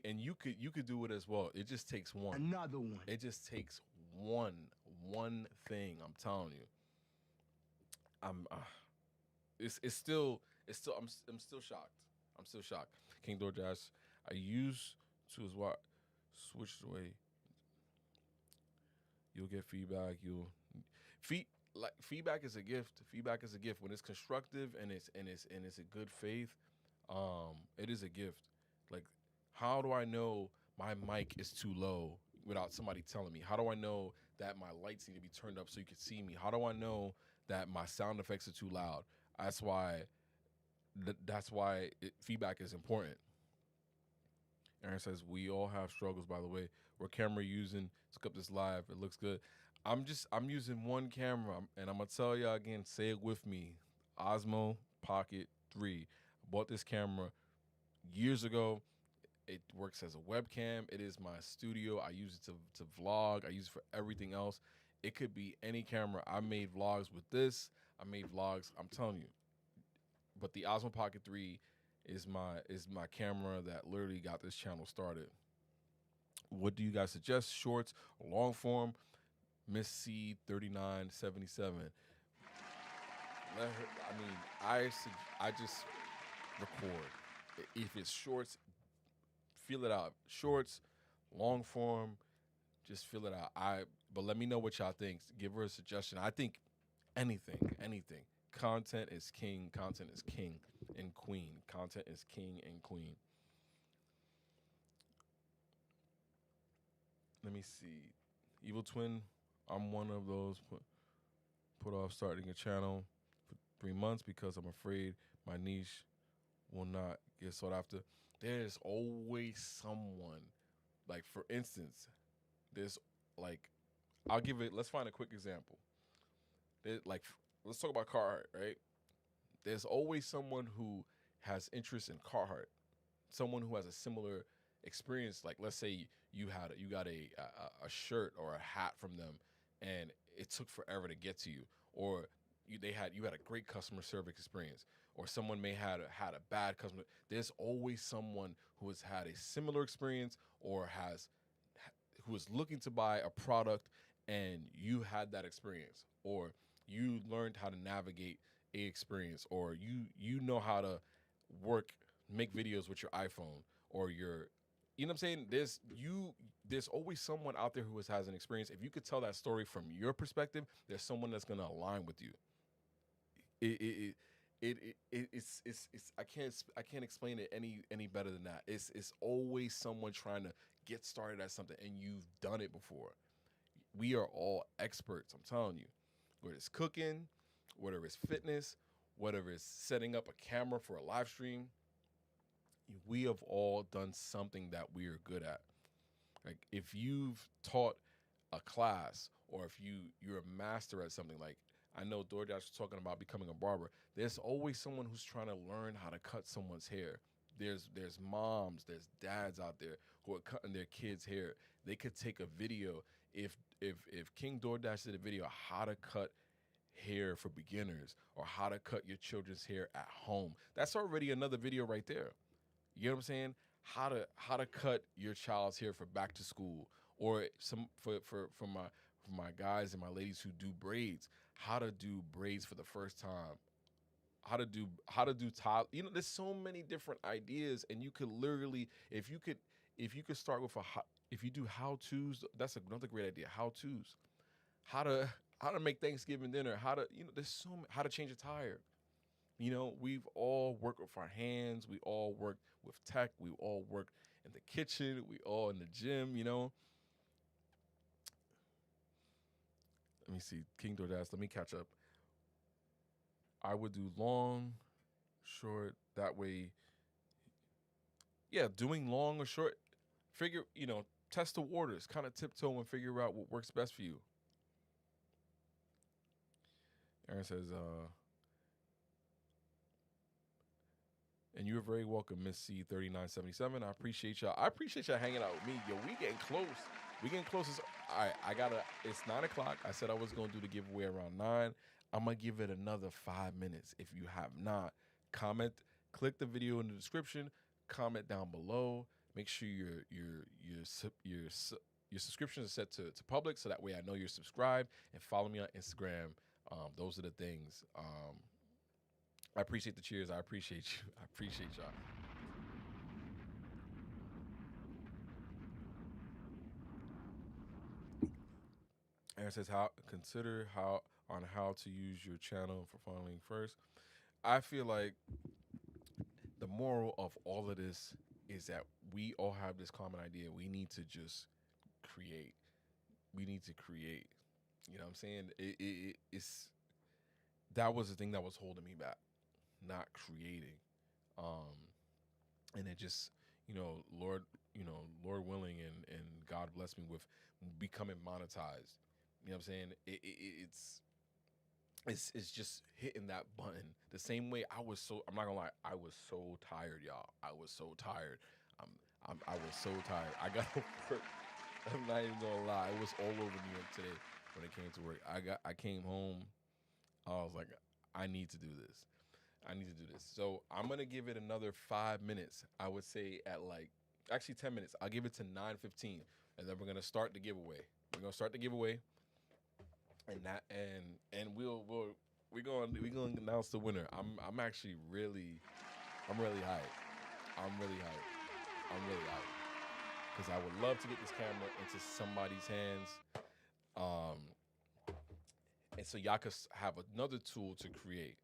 you could do it as well. It just takes one. Another one. It just takes one thing. I'm telling you. I'm I'm still shocked. I'm still shocked. King DoorDash, I used to as what switch away. You'll get feedback. You'll feed like feedback is a gift. Feedback is a gift when it's constructive and it's a good faith. It is a gift. Like, how do I know my mic is too low without somebody telling me? How do I know that my lights need to be turned up so you can see me? How do I know that my sound effects are too loud? That's why. Feedback is important. Aaron says we all have struggles. By the way, what camera you using to hook up this live? It looks good. I'm using one camera, and I'm gonna tell y'all again. Say it with me. Osmo Pocket 3. I bought this camera years ago. It works as a webcam. It is my studio. I use it to vlog. I use it for everything else. It could be any camera. I made vlogs with this. I made vlogs. I'm telling you. But the Osmo Pocket 3 is my camera that literally got this channel started. What do you guys suggest? Shorts, long form? Miss C 3977. Let her. I mean, I just record. If it's shorts, feel it out. Shorts, long form, just feel it out. But let me know what y'all think. Give her a suggestion. I think anything. Content is king. Content is king and queen. Content is king and queen. Let me see. Evil Twin, I'm one of those put off starting a channel for 3 months because I'm afraid my niche will not get sought after. There's always someone. Like, for instance, there's like, let's find a quick example. Like, let's talk about Carhartt, right? There's always someone who has interest in Carhartt, someone who has a similar experience. Like, let's say you got a shirt or a hat from them, and it took forever to get to you, or you had a great customer service experience, or someone may had a bad customer. There's always someone who has had a similar experience or who is looking to buy a product, and you had that experience, or you learned how to navigate a experience, or you know how to make videos with your iPhone or your, you know what I'm saying? There's always someone out there who has an experience. If you could tell that story from your perspective, there's someone that's gonna align with you. It's I can't explain it any better than that. It's always someone trying to get started at something, and you've done it before. We are all experts. I'm telling you, whether it's cooking, whether it's fitness, whether it's setting up a camera for a live stream, we have all done something that we are good at. Like, if you've taught a class, or if you're a master at something, like I know DoorDash was talking about becoming a barber. There's always someone who's trying to learn how to cut someone's hair. There's moms, there's dads out there who are cutting their kids' hair. They could take a video. If King DoorDash did a video how to cut hair for beginners, or how to cut your children's hair at home, that's already another video right there. You know what I'm saying? How to cut your child's hair for back to school, or some for my guys and my ladies who do braids, how to do braids for the first time, how to do top. You know, there's so many different ideas, and you could literally, if you could start with if you do how tos, that's another great idea. How tos, how to make Thanksgiving dinner, there's how to change a tire. You know, we've all worked with our hands. We all work with tech. We all work in the kitchen. We all in the gym, you know. Let me see. King DoorDash. Let me catch up. I would do long, short. That way, yeah, doing long or short. Figure, test the waters. Kind of tiptoe and figure out what works best for you. Aaron says, and you're very welcome, Miss C3977. I appreciate y'all. I appreciate y'all hanging out with me. Yo, we getting close. We getting close. All right, it's 9 o'clock. I said I was going to do the giveaway around 9. I'm going to give it another 5 minutes. If you have not, comment, click the video in the description, comment down below. Make sure your subscription is set to public, so that way I know you're subscribed, and follow me on Instagram. Those are the things. I appreciate the cheers. I appreciate you. I appreciate y'all. Aaron says, consider how to use your channel for funneling first. I feel like the moral of all of this is that we all have this common idea. We need to just create. We need to create. You know what I'm saying? It's that was the thing that was holding me back, not creating. And it just, Lord willing, and God bless me with becoming monetized. You know what I'm saying? It's just hitting that button the same way. I'm not gonna lie, I was so tired, y'all. I was so tired. I was so tired. I got to work. I'm not even gonna lie. It was all over New York today when it came to work. I came home. I was like, I need to do this. I need to do this. So I'm gonna give it another 5 minutes. I would say actually 10 minutes. I'll give it to 9:15, and then we're gonna start the giveaway. We're gonna start the giveaway, and we're gonna announce the winner. I'm actually really hyped. I'm really hyped because I would love to get this camera into somebody's hands, and so y'all could have another tool to create.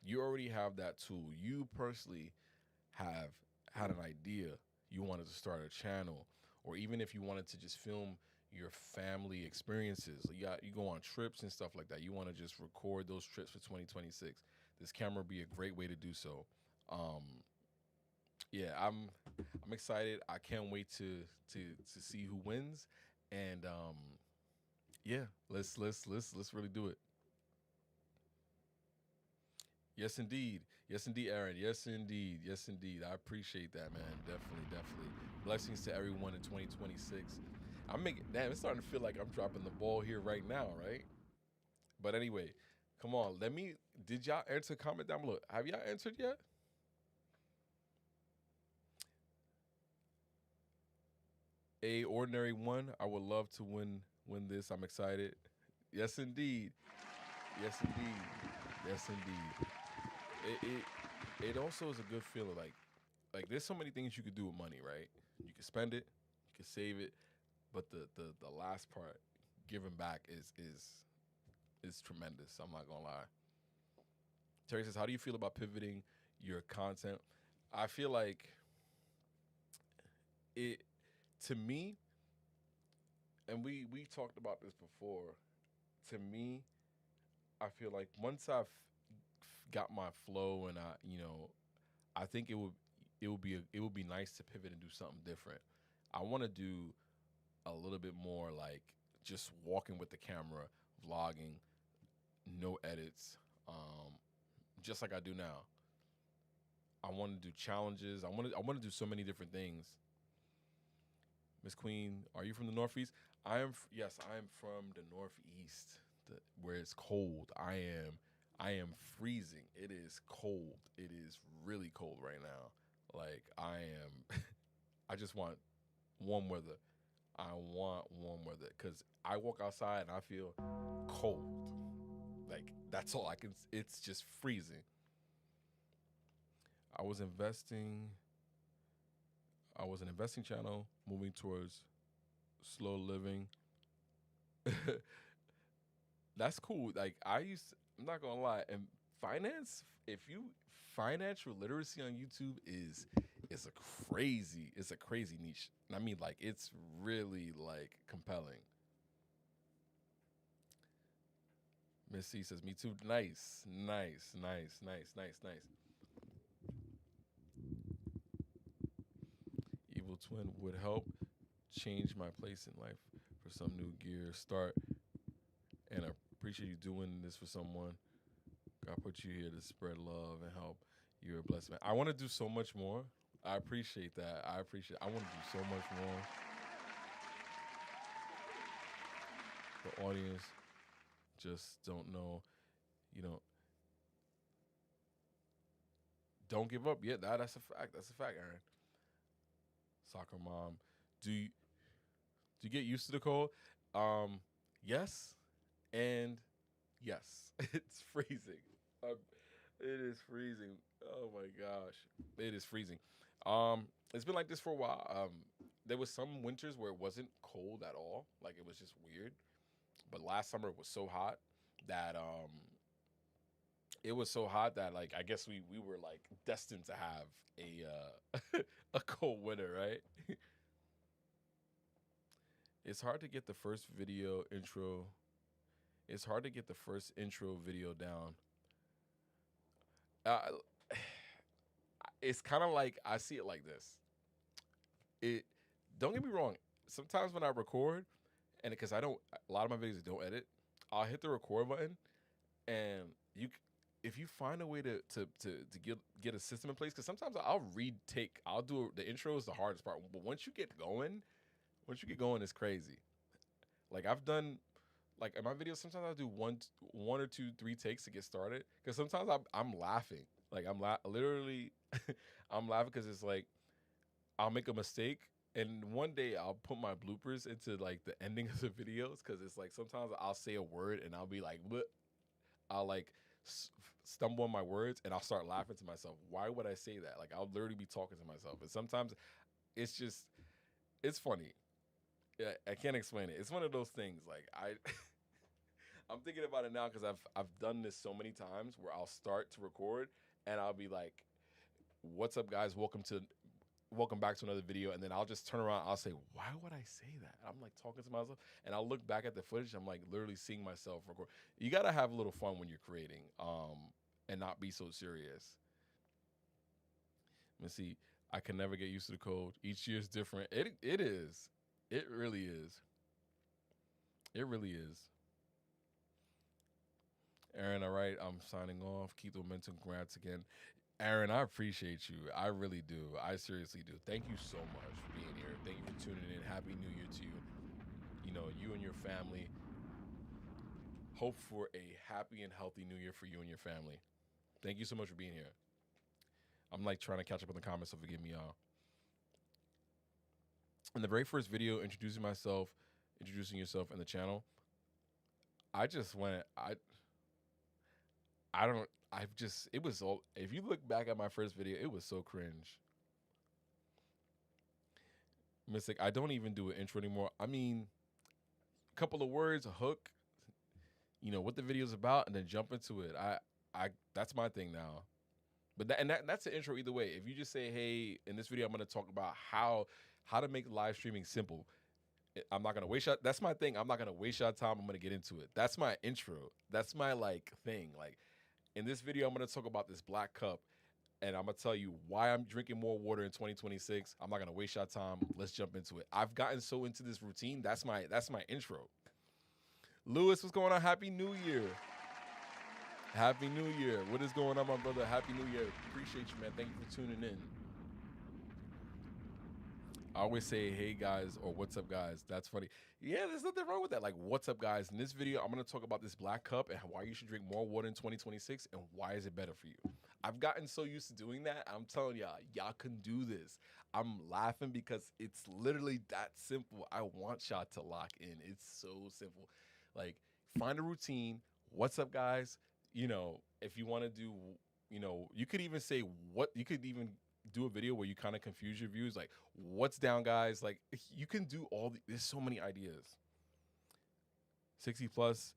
You already have that tool. You personally have had an idea. You wanted to start a channel, or even if you wanted to just film your family experiences. You go on trips and stuff like that. You want to just record those trips for 2026. This camera would be a great way to do so. Yeah, I'm excited. I can't wait to see who wins, and yeah, let's really do it. Yes, indeed. Yes, indeed, Aaron. Yes, indeed. Yes, indeed. I appreciate that, man. Definitely. Blessings to everyone in 2026. Damn, it's starting to feel like I'm dropping the ball here right now, right? But anyway, come on. Did y'all answer? Comment down below. Have y'all answered yet? A ordinary one. I would love to win this. I'm excited. Yes, indeed. Yes, indeed. Yes, indeed. It also is a good feeling. Like there's so many things you could do with money, right? You can spend it, you can save it, but the last part, giving back, is tremendous. I'm not gonna lie. Terry says, how do you feel about pivoting your content? I feel like it, to me, and we talked about this before. To me, I feel like once I've got my flow, and I think it would be nice to pivot and do something different. I want to do a little bit more like just walking with the camera, vlogging, no edits, just like I do now. I want to do challenges. I want to do so many different things. Miss Queen, are you from the Northeast? Yes, I am from the Northeast, where it's cold. I am freezing. It is cold. It is really cold right now. Like I just want warm weather. I want warm weather because I walk outside and I feel cold. Like that's all I can. It's just freezing. I was investing. I was an investing channel moving towards slow living. That's cool. Like I'm not gonna lie, and finance. If you financial literacy on YouTube is a crazy niche. I mean, like it's really like compelling. Miss C says, me too. Nice, nice, nice, nice, nice, nice. Evil Twin would help change my place in life for some new gear start. And I appreciate you doing this for someone. God put you here to spread love and help. You're a blessed man. I want to do so much more. I appreciate that. I want to do so much more. The audience just don't know, you know. Don't give up. Yeah, that's a fact. That's a fact, Aaron. Soccer mom. Do you get used to the cold? Yes, and yes. It's freezing. It is freezing. Oh my gosh, it is freezing. It's been like this for a while. There was some winters where it wasn't cold at all. Like it was just weird. But last summer it was so hot that it was so hot that like I guess we were like destined to have a a cold winter, right? It's hard to get the first video intro. It's hard to get the first intro video down. Uh, it's kind of like I see it like this. It don't get me wrong. Sometimes when I record, and because I don't, a lot of my videos don't edit, I'll hit the record button, and if you find a way to get a system in place, because sometimes I'll do the intro is the hardest part, but once you get going, it's crazy. Like I've done, like in my videos, sometimes I'll do one or two, three takes to get started, because sometimes I'm laughing, like literally, I'm laughing because it's like I'll make a mistake. And one day I'll put my bloopers into like the ending of the videos because it's like sometimes I'll say a word and I'll be like, "Bleh." I'll like stumble on my words and I'll start laughing to myself. Why would I say that? Like I'll literally be talking to myself. And sometimes it's funny. Yeah, I can't explain it. It's one of those things. Like I'm thinking about it now because I've done this so many times where I'll start to record and I'll be like, "What's up, guys? Welcome back to another video," and then I'll just turn around. I'll say, "Why would I say that?" I'm like talking to myself, and I'll look back at the footage. I'm like literally seeing myself record. You gotta have a little fun when you're creating, and not be so serious. Let's see. I can never get used to the code. Each year's different. It is. It really is. It really is. Aaron, all right. I'm signing off. Keep the momentum. Congrats again. Aaron, I appreciate you. I really do. I seriously do. Thank you so much for being here. Thank you for tuning in. Happy New Year to you. You know, you and your family. Hope for a happy and healthy New Year for you and your family. Thank you so much for being here. I'm like trying to catch up on the comments, so forgive me, y'all. In the very first video, introducing yourself and the channel, I just went, I don't, I've just, it was all, if you look back at my first video, it was so cringe. Mystic, I don't even do an intro anymore. I mean, a couple of words, a hook, you know, what the video's about, and then jump into it. That's my thing now. But that's the intro either way. If you just say, hey, in this video, I'm going to talk about how to make live streaming simple. I'm not going to waste your, that's my thing. I'm not going to waste your time. I'm going to get into it. That's my intro. That's my like thing. Like in this video, I'm going to talk about this black cup and I'm going to tell you why I'm drinking more water in 2026. I'm not going to waste your time. Let's jump into it. I've gotten so into this routine. That's my intro. Lewis, what's going on? Happy New Year. Happy New Year. What is going on, my brother? Happy New Year. Appreciate you, man. Thank you for tuning in. I always say, hey, guys, or what's up, guys. That's funny. Yeah, there's nothing wrong with that. Like, what's up, guys? In this video, I'm going to talk about this black cup and why you should drink more water in 2026 and why is it better for you. I've gotten so used to doing that. I'm telling y'all can do this. I'm laughing because it's literally that simple. I want y'all to lock in. It's so simple. Like, find a routine. What's up, guys? You know, if you want to do, you know, you could even say you could even do a video where you kind of confuse your views. Like, what's down, guys? Like, you can do there's so many ideas. 60 plus.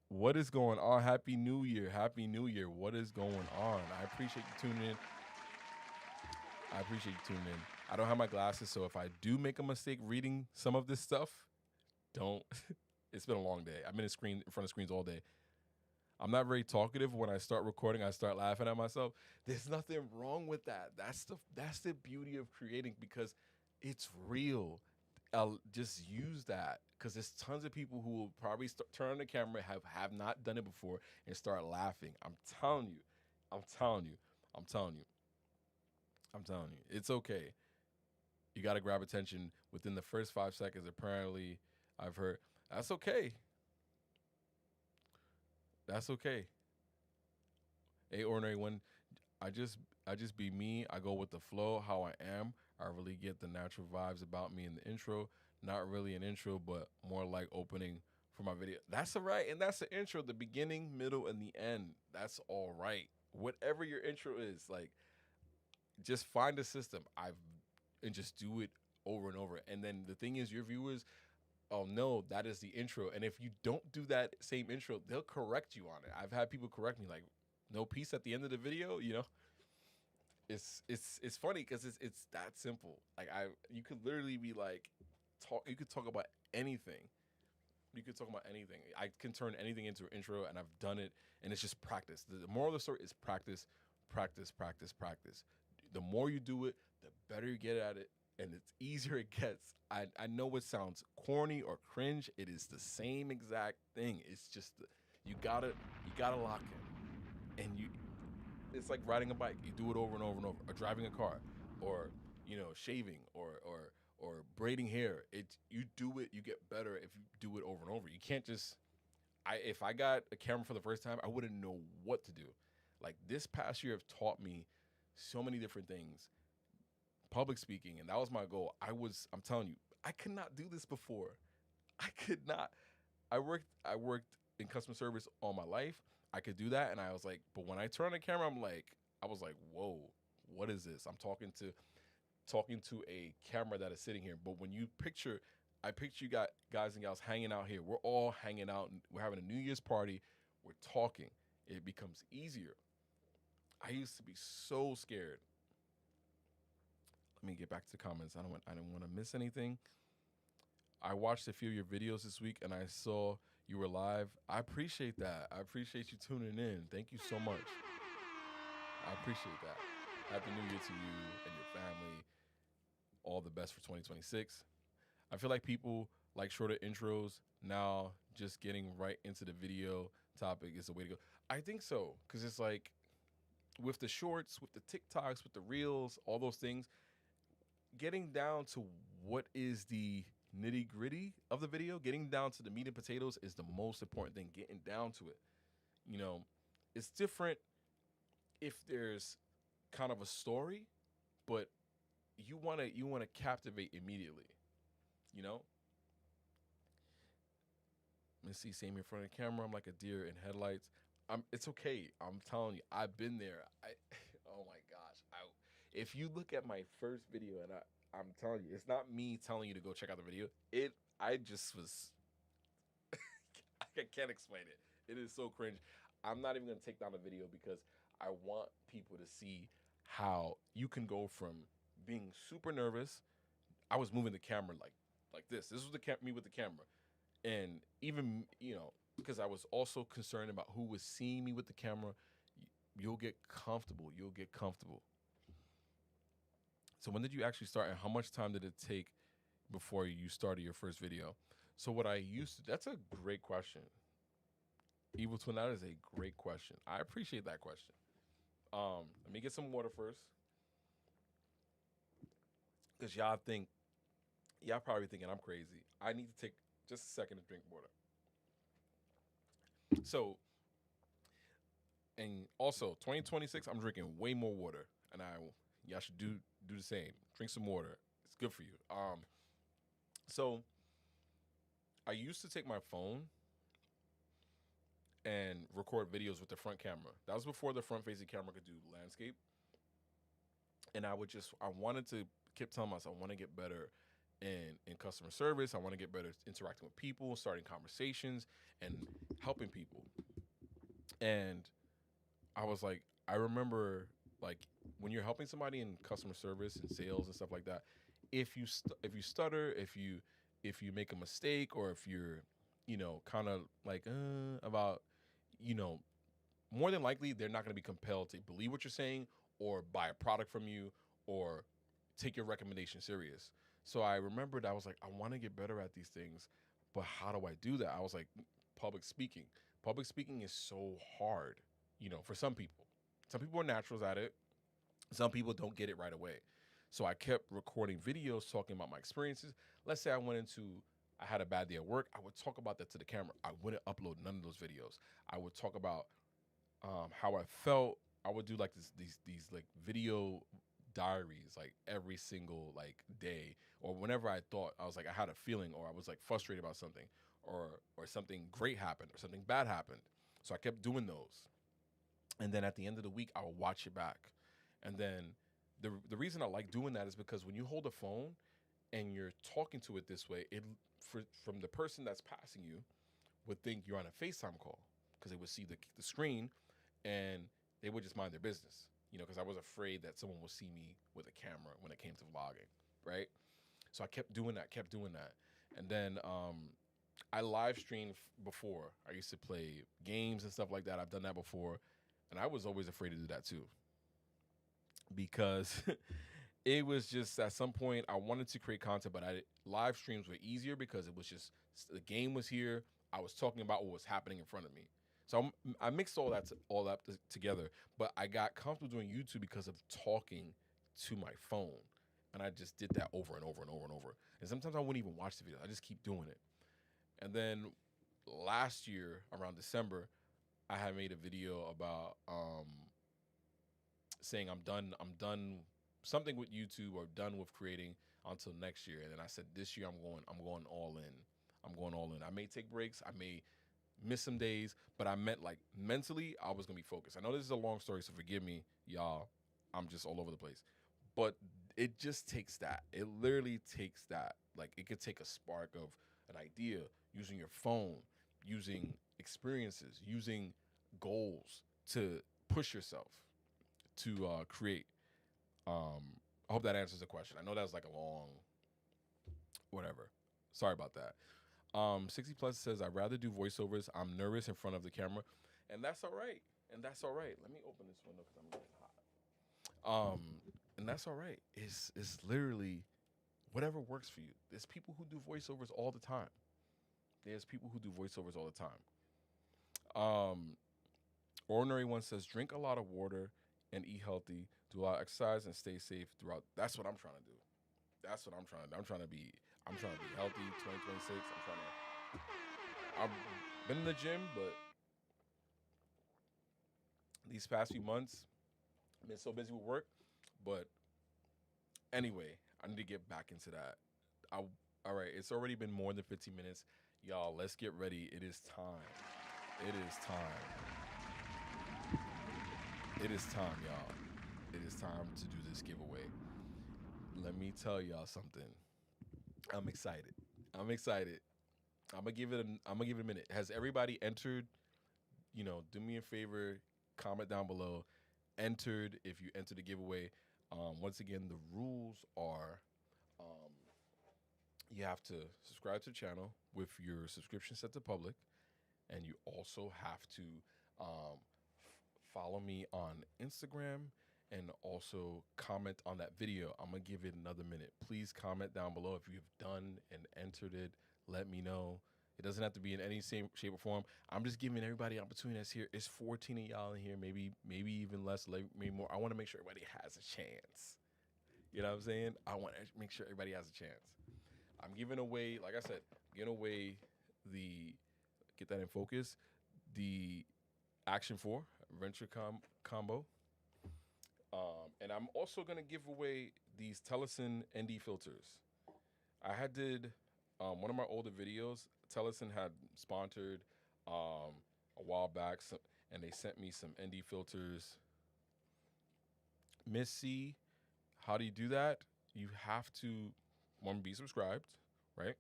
What is going on? Happy New Year. Happy New Year. What is going on? I appreciate you tuning in. I don't have my glasses, so if I do make a mistake reading some of this stuff, don't It's been a long day. I've been in front of screens all day. I'm not very talkative. When I start recording, I start laughing at myself. There's nothing wrong with that. That's the beauty of creating, because it's real. I'll just use that, because there's tons of people who will probably turn on the camera, have not done it before, and start laughing. I'm telling you. I'm telling you. I'm telling you. I'm telling you. It's okay. You got to grab attention within the first 5 seconds. Apparently, I've heard that's okay. That's okay. Hey, ordinary one. I just I just be me. I go with the flow, how I am. I really get the natural vibes about me in the intro. Not really an intro, but more like opening for my video. That's all right, and that's the intro. The beginning, middle, and the end. That's all right. Whatever your intro is, like, just find a system. And just do it over and over. And then the thing is, your viewers, oh no, that is the intro. And if you don't do that same intro, they'll correct you on it. I've had people correct me like, no piece at the end of the video. It's funny because it's that simple. Like, you could literally be like, you could talk about anything. You could talk about anything. I can turn anything into an intro, and I've done it, and it's just practice. The moral of the story is practice, practice, practice, practice. The more you do it, the better you get at it, and it's easier it gets. I know it sounds corny or cringe. It is the same exact thing. It's just you gotta lock in, and it's like riding a bike. You do it over and over and over, or driving a car, or shaving, or braiding hair. You do it, you get better if you do it over and over. You can't just. If I got a camera for the first time, I wouldn't know what to do. Like, this past year have taught me so many different things. Public speaking, and that was my goal. I'm telling you, I could not do this before. I could not. I worked in customer service all my life. I could do that, and I was like, but when I turn on the camera, I was like, whoa, what is this? I'm talking to a camera that is sitting here. But when I picture you got guys and gals hanging out here. We're all hanging out. We're having a New Year's party. We're talking. It becomes easier. I used to be so scared. Let me get back to the comments. I don't want to miss anything. I watched a few of your videos this week, and I saw you were live. I appreciate that. I appreciate you tuning in. Thank you so much. I appreciate that. Happy New Year to you and your family. All the best for 2026. I feel like people like shorter intros now. Just getting right into the video topic is the way to go. I think so, because it's like with the shorts, with the TikToks, with the reels, all those things, getting down to what is the nitty gritty of the video, getting down to the meat and potatoes is the most important thing. Getting down to it, it's different if there's kind of a story, but you wanna captivate immediately, you know. Let's see, same in front of the camera. I'm like a deer in headlights. It's okay. I'm telling you, I've been there. Oh my gosh. If you look at my first video, and I'm telling you, it's not me telling you to go check out the video. I just was, I can't explain it. It is so cringe. I'm not even gonna take down the video because I want people to see how you can go from being super nervous. I was moving the camera like this. This was me with the camera, and even because I was also concerned about who was seeing me with the camera. You'll get comfortable. You'll get comfortable. So when did you actually start, and how much time did it take before you started your first video? So what I used to, that's a great question. Evil Twin, that is a great question. I appreciate that question. Let me get some water first. Because y'all probably thinking I'm crazy. I need to take just a second to drink water. So, and also 2026, I'm drinking way more water, and y'all should do the same. Drink some water. It's good for you. So I used to take my phone and record videos with the front camera. That was before the front-facing camera could do landscape. And I wanted to keep telling myself, I want to get better in customer service. I want to get better interacting with people, starting conversations, and helping people. And I was like, I remember, like, when you're helping somebody in customer service and sales and stuff like that, if you stutter, if you make a mistake, or if you're kind of like about, you know, more than likely they're not going to be compelled to believe what you're saying or buy a product from you or take your recommendation serious. So I remembered, I was like, I want to get better at these things, but how do I do that? I was like, public speaking. Public speaking is so hard, for some people. Some people are naturals at it. Some people don't get it right away. So I kept recording videos talking about my experiences. Let's say I had a bad day at work. I would talk about that to the camera. I wouldn't upload none of those videos. I would talk about how I felt. I would do like these like video diaries like every single like day, or whenever I thought I was like I had a feeling, or I was like frustrated about something, or something great happened or something bad happened. So I kept doing those, and then at the end of the week I would watch it back. And then the reason I like doing that is because when you hold a phone and you're talking to it this way, from the person that's passing you would think you're on a FaceTime call, because they would see the screen, and they would just mind their business, because I was afraid that someone would see me with a camera when it came to vlogging, right? So I kept doing that. And then I live streamed before. I used to play games and stuff like that. I've done that before. And I was always afraid to do that too, because it was just at some point I wanted to create content, but live streams were easier because it was just the game was here. I was talking about what was happening in front of me. So I mixed all that together, but I got comfortable doing YouTube because of talking to my phone, and I just did that over and over and over and over. And sometimes I wouldn't even watch the video; I just keep doing it. And then last year around December, I had made a video about saying I'm done. I'm done something with YouTube, or done with creating until next year. And then I said this year I'm going all in. I'm going all in. I may take breaks. I may miss some days, but I meant like mentally I was gonna be focused. I know this is a long story, so forgive me, y'all. I'm just all over the place. But it just takes that. It literally takes that. Like it could take a spark of an idea, using your phone, using experiences, using goals to push yourself to create. I hope that answers the question. I know that was like a long whatever. Sorry about that. 60 plus says I'd rather do voiceovers. I'm nervous in front of the camera, and that's all right. And that's all right. Let me open this window because I'm getting hot. And that's all right. It's literally whatever works for you. There's people who do voiceovers all the time. There's people who do voiceovers all the time. Ordinary one says drink a lot of water and eat healthy. Do a lot of exercise and stay safe throughout. That's what I'm trying to do. That's what I'm trying to do. I'm trying to be healthy. 2026. I've been in the gym, but these past few months, I've been so busy with work. But anyway, I need to get back into that. All right, it's already been more than 15 minutes. Y'all, let's get ready. It is time. It is time. It is time, y'all. It is time to do this giveaway. Let me tell y'all something. I'm excited. I'm excited. I'm gonna give it a minute. Has everybody entered? Do me a favor, comment down below. Entered if you enter the giveaway. Once again, the rules are you have to subscribe to the channel with your subscription set to public, and you also have to follow me on Instagram, and also comment on that video. I'm gonna give it another minute. Please comment down below if you've done and entered it. Let me know. It doesn't have to be in any same shape or form. I'm just giving everybody an opportunity that's here. It's 14 of y'all in here, maybe even less, maybe more. I want to make sure everybody has a chance. You know what I'm saying? I want to make sure everybody has a chance. I'm giving away, like I said, get that in focus, the Action 4 Venture combo. And I'm also going to give away these Telesin ND filters. I did one of my older videos. Telesin had sponsored a while back, and they sent me some ND filters. Miss C, how do you do that? You have to, one, be subscribed, right?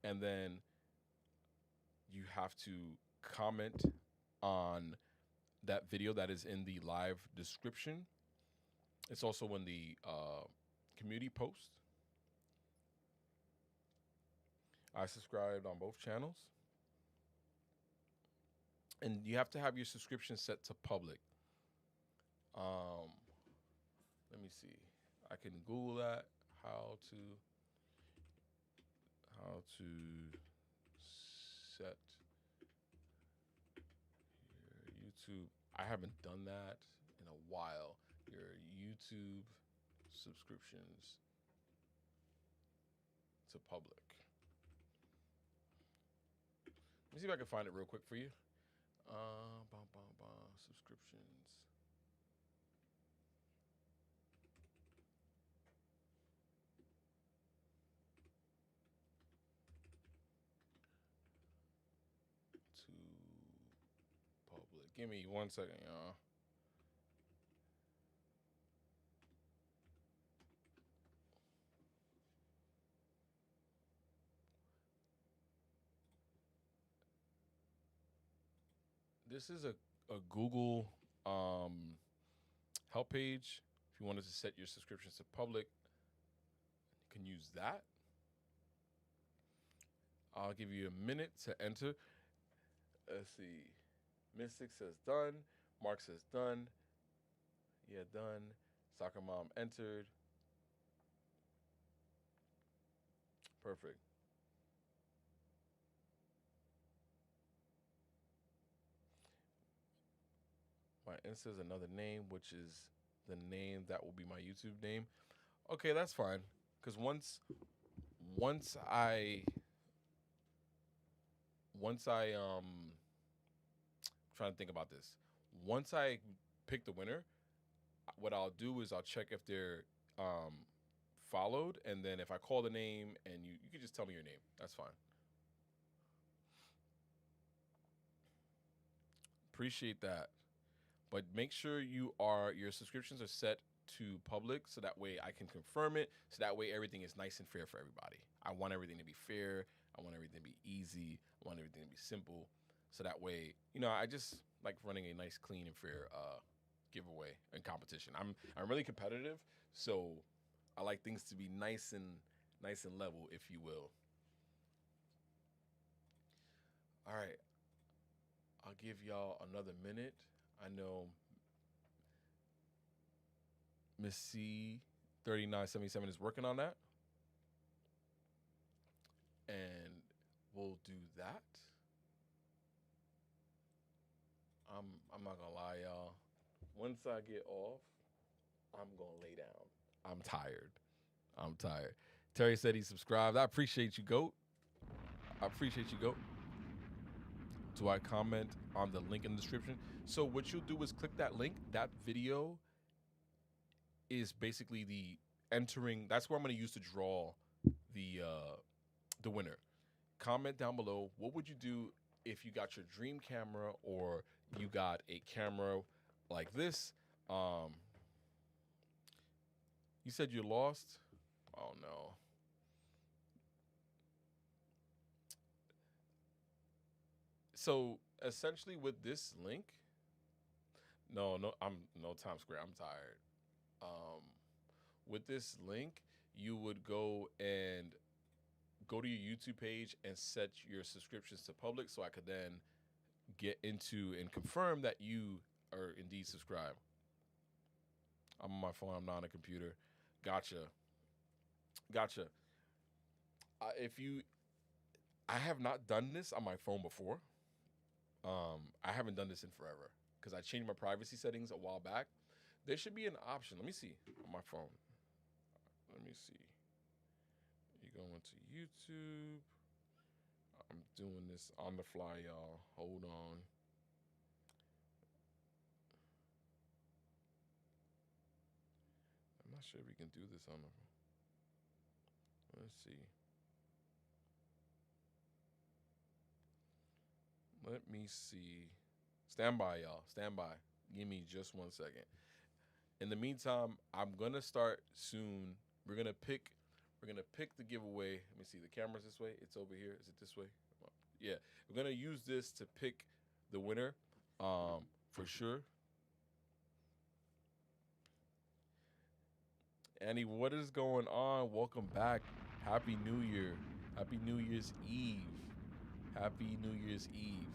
And then you have to comment on that video that is in the live description. It's also in the community post. I subscribed on both channels. And you have to have your subscription set to public. Let me see. I can Google that. How to set your YouTube. I haven't done that in a while. Your YouTube subscriptions to public. Let me see if I can find it real quick for you. Subscriptions. To public. Give me 1 second, y'all. This is a Google help page. If you wanted to set your subscriptions to public, you can use that. I'll give you a minute to enter. Let's see. Mystic says done. Mark says done. Yeah, done. Soccer Mom entered. Perfect. My Insta is another name, which is the name that will be my YouTube name. Okay, that's fine. Because once I trying to think about this. Once I pick the winner, what I'll do is I'll check if they're followed, and then if I call the name and you can just tell me your name. That's fine. Appreciate that. But make sure your subscriptions are set to public so that way I can confirm it. So that way everything is nice and fair for everybody. I want everything to be fair. I want everything to be easy. I want everything to be simple. So that way, I just like running a nice, clean, and fair giveaway and competition. I'm really competitive, so I like things to be nice and level, if you will. All right. I'll give y'all another minute. I know Miss C 3977 is working on that. And we'll do that. I'm not gonna lie, y'all. Once I get off, I'm gonna lay down. I'm tired. Terry said he subscribed. I appreciate you, GOAT. Do I comment on the link in the description? So what you'll do is click that link. That video is basically the entering. That's where I'm going to use to draw the winner. Comment down below. What would you do if you got your dream camera or you got a camera like this? You said you lost? Oh no. So essentially with this link, no, I'm no Times Square. I'm tired. With this link, you would go to your YouTube page and set your subscriptions to public, so I could then get into and confirm that you are indeed subscribed. I'm on my phone. I'm not on a computer. Gotcha. I have not done this on my phone before. I haven't done this in forever because I changed my privacy settings a while back. There should be an option. Let me see on my phone. Let me see. You go into YouTube. I'm doing this on the fly, y'all. Hold on. I'm not sure if we can do this on the. Let's see. Let me see. Stand by, y'all. Stand by. Give me just 1 second. In the meantime, I'm gonna start soon. We're gonna pick the giveaway. Let me see. The camera's this way. It's over here. Is it this way? Yeah. We're gonna use this to pick the winner. For sure. Annie, what is going on? Welcome back. Happy New Year. Happy New Year's Eve. Happy New Year's Eve.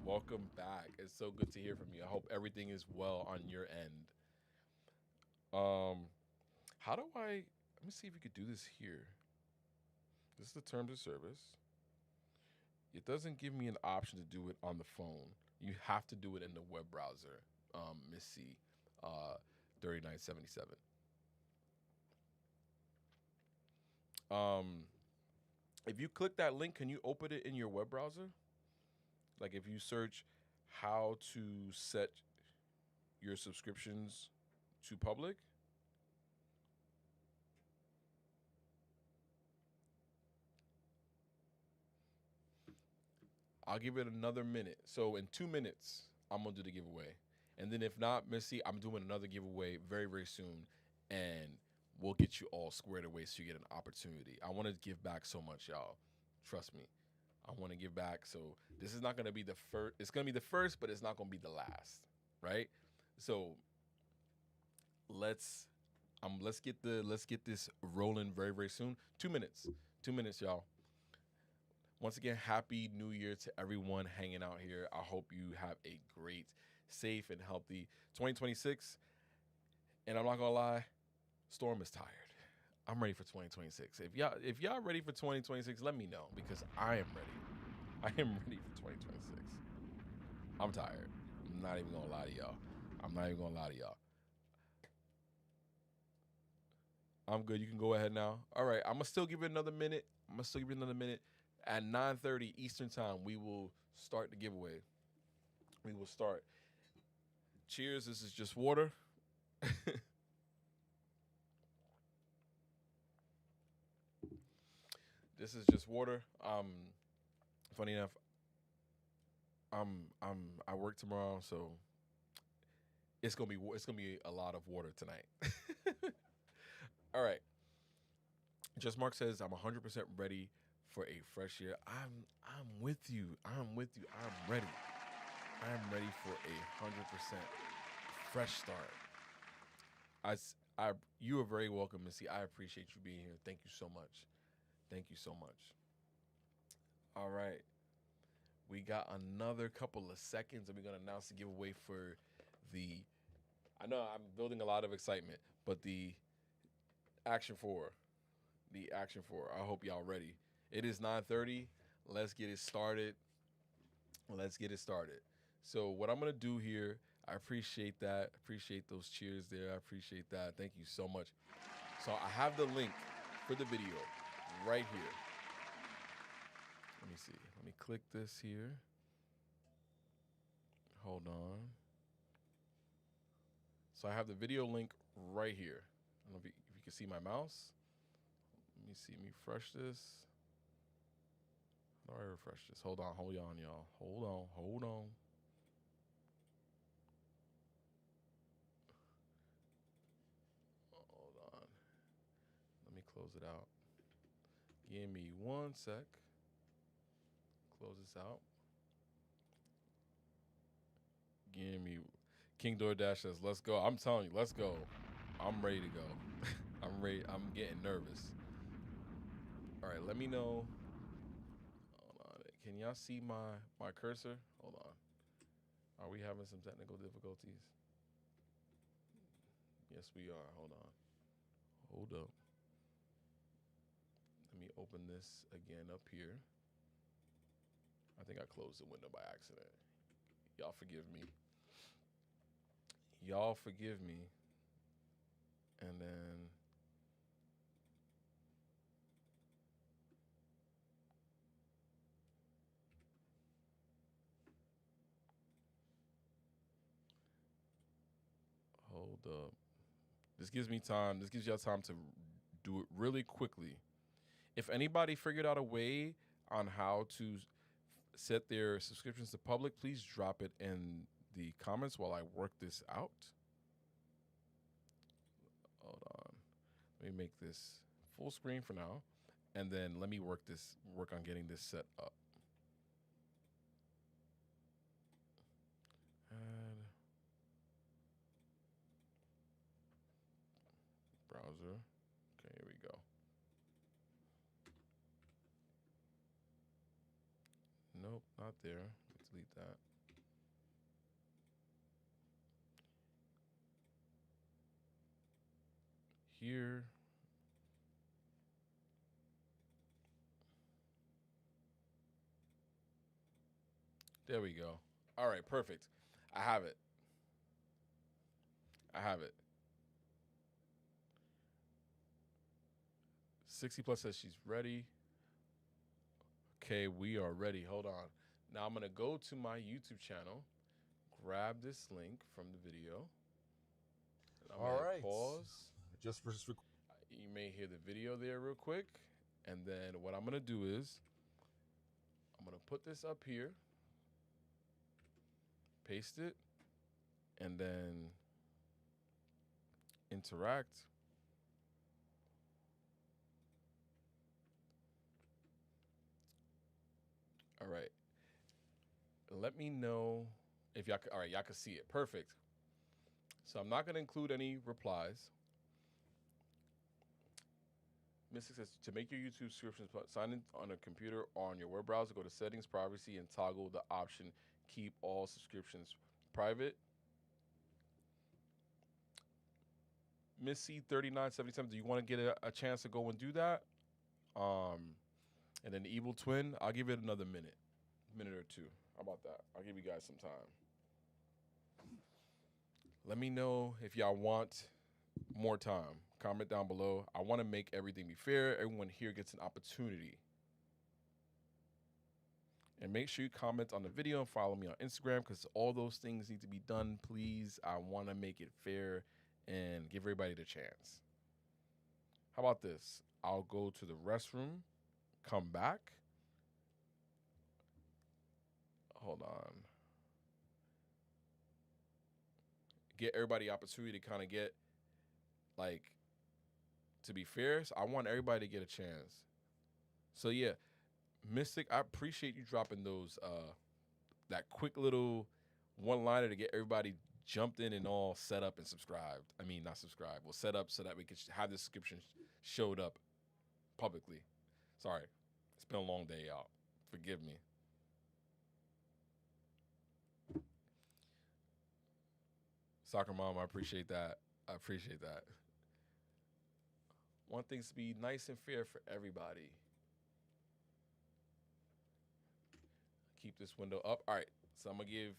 Welcome back. It's so good to hear from you. I hope everything is well on your end. Um, how do I? Let me see if we could do this here. This is the terms of service. It doesn't give me an option to do it on the phone. You have to do it in the web browser. Miss C, 3977. Um, if you click that link, can you open it in your web browser? Like if you search how to set your subscriptions to public. I'll give it another minute. So in 2 minutes, I'm gonna do the giveaway. And then if not, Missy, I'm doing another giveaway very, very soon. And we'll get you all squared away so you get an opportunity. I want to give back so much, y'all. Trust me. I want to give back. So this is not gonna be the first. It's gonna be the first, but it's not gonna be the last. Right? So let's let's get this rolling very, very soon. 2 minutes. 2 minutes, y'all. Once again, happy new year to everyone hanging out here. I hope you have a great, safe, and healthy 2026. And I'm not gonna lie, Storm is tired. I'm ready for 2026. If y'all ready for 2026, let me know because I am ready. I am ready for 2026. I'm tired. I'm not even gonna lie to y'all. I'm not even gonna lie to y'all. I'm good. You can go ahead now. All right. I'm gonna still give it another minute. I'm gonna still give it another minute. At 9:30 Eastern time, we will start the giveaway. We will start. Cheers. This is just water. This is just water. Funny enough, I work tomorrow, so it's gonna be a lot of water tonight. All right. Just Mark says I'm 100% ready for a fresh year. I'm with you. I'm with you. I'm ready. I'm ready for a 100% fresh start. I, I, you are very welcome, Missy. I appreciate you being here. Thank you so much. Thank you so much. All right. We got another couple of seconds and we're going to announce the giveaway for the. I know I'm building a lot of excitement, but the Action 4. The Action 4. I hope y'all ready. It is 9:30. Let's get it started. Let's get it started. So, what I'm going to do here, I appreciate that. Appreciate those cheers there. I appreciate that. Thank you so much. So, I have the link for the video right here. Let me see. Let me click this here. Hold on. So I have the video link right here. I don't know if you can see my mouse. Let me see. Let me refresh this. How do I refresh this? Hold on, y'all. Hold on. Hold on. Let me close it out. Give me 1 sec. Close this out. Give me King DoorDash says, let's go. I'm telling you, let's go. I'm ready to go. I'm ready. I'm getting nervous. All right, let me know. Hold on. Can y'all see my cursor? Hold on. Are we having some technical difficulties? Yes, we are. Hold on. Hold up. Let me open this again up here. I think I closed the window by accident. Y'all forgive me. Y'all forgive me. And then hold up. This gives me time. This gives y'all time to do it really quickly. If anybody figured out a way on how to set their subscriptions to public, please drop it in the comments while I work this out. Hold on. Let me make this full screen for now. And then let me work on getting this set up. Add browser. Okay, here we go. Nope, not there. Let's delete that. here. There we go. All right, perfect. I have it. I have it. 60 plus says she's ready. Okay, we are ready. Hold on. Now I'm gonna go to my YouTube channel, grab this link from the video. I'm All gonna right. pause. Just for You may hear the video there real quick. And then what I'm gonna do is I'm gonna put this up here, paste it, and then interact. All right. Let me know if y'all. All right, y'all can see it. Perfect. So I'm not gonna include any replies. Mystic says to make your YouTube subscriptions, sign in on a computer or on your web browser. Go to settings, privacy, and toggle the option keep all subscriptions private. Miss C3977, do you want to get a chance to go and do that? And then the Evil Twin, I'll give it another minute or two. How about that? I'll give you guys some time. Let me know if y'all want more time. Comment down below. I want to make everything be fair. Everyone here gets an opportunity. And make sure you comment on the video and follow me on Instagram because all those things need to be done, please. I want to make it fair and give everybody the chance. How about this? I'll go to the restroom, come back. Hold on. Get everybody opportunity to kind of get, like, to be fair. So I want everybody to get a chance. So, yeah, Mystic, I appreciate you dropping those, that quick little one-liner to get everybody jumped in and all set up and subscribed. I mean, not subscribed. Well, set up so that we could have the subscription showed up publicly. Sorry. It's been a long day, y'all. Forgive me. Soccer Mom, I appreciate that. I appreciate that. Want things to be nice and fair for everybody. Keep this window up. All right, so I'm gonna give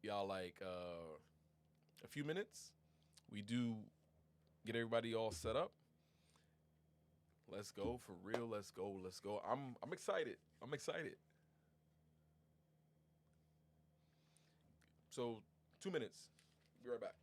y'all like a few minutes. We do get everybody all set up. Let's go for real. Let's go. Let's go. I'm excited. I'm excited. So 2 minutes. Be right back.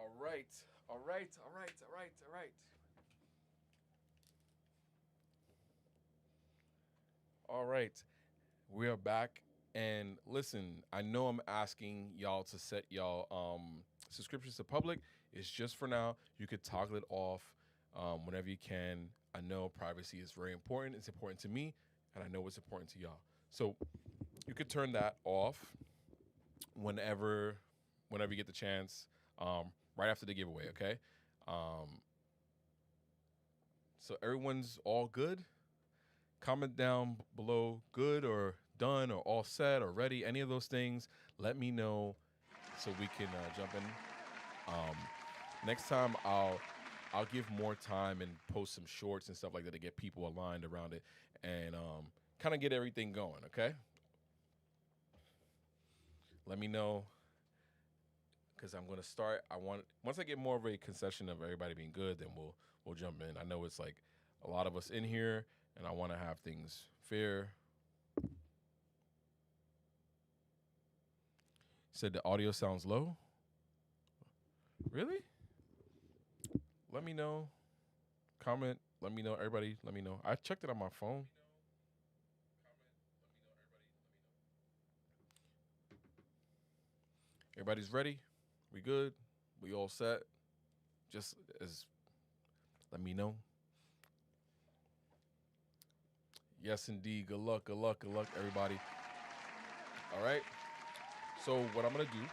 All right. All right. All right. All right. All right. All right. We are back. And listen, I know I'm asking y'all to set y'all subscriptions to public. It's just for now. You could toggle it off. whenever you can. I know privacy is very important. It's important to me, and I know it's important to y'all. So you could turn that off whenever whenever you get the chance, right after the giveaway. Okay. Um, so everyone's all good. Comment down below good or done or all set or ready. Any of those things, let me know so we can jump in. Um, Next time I'll give more time and post some shorts and stuff like that to get people aligned around it and kind of get everything going. Okay. Let me know because I'm gonna start. I want once I get more of a concession of everybody being good, then we'll jump in. I know it's like a lot of us in here, and I want to have things fair. Said the audio sounds low. Really? Let me know. Comment. Let me know. Everybody, let me know. I checked it on my phone. Everybody's ready. We good. We all set. Just as let me know. Yes, indeed. Good luck. Good luck. Good luck, everybody. All right. So what I'm gonna do?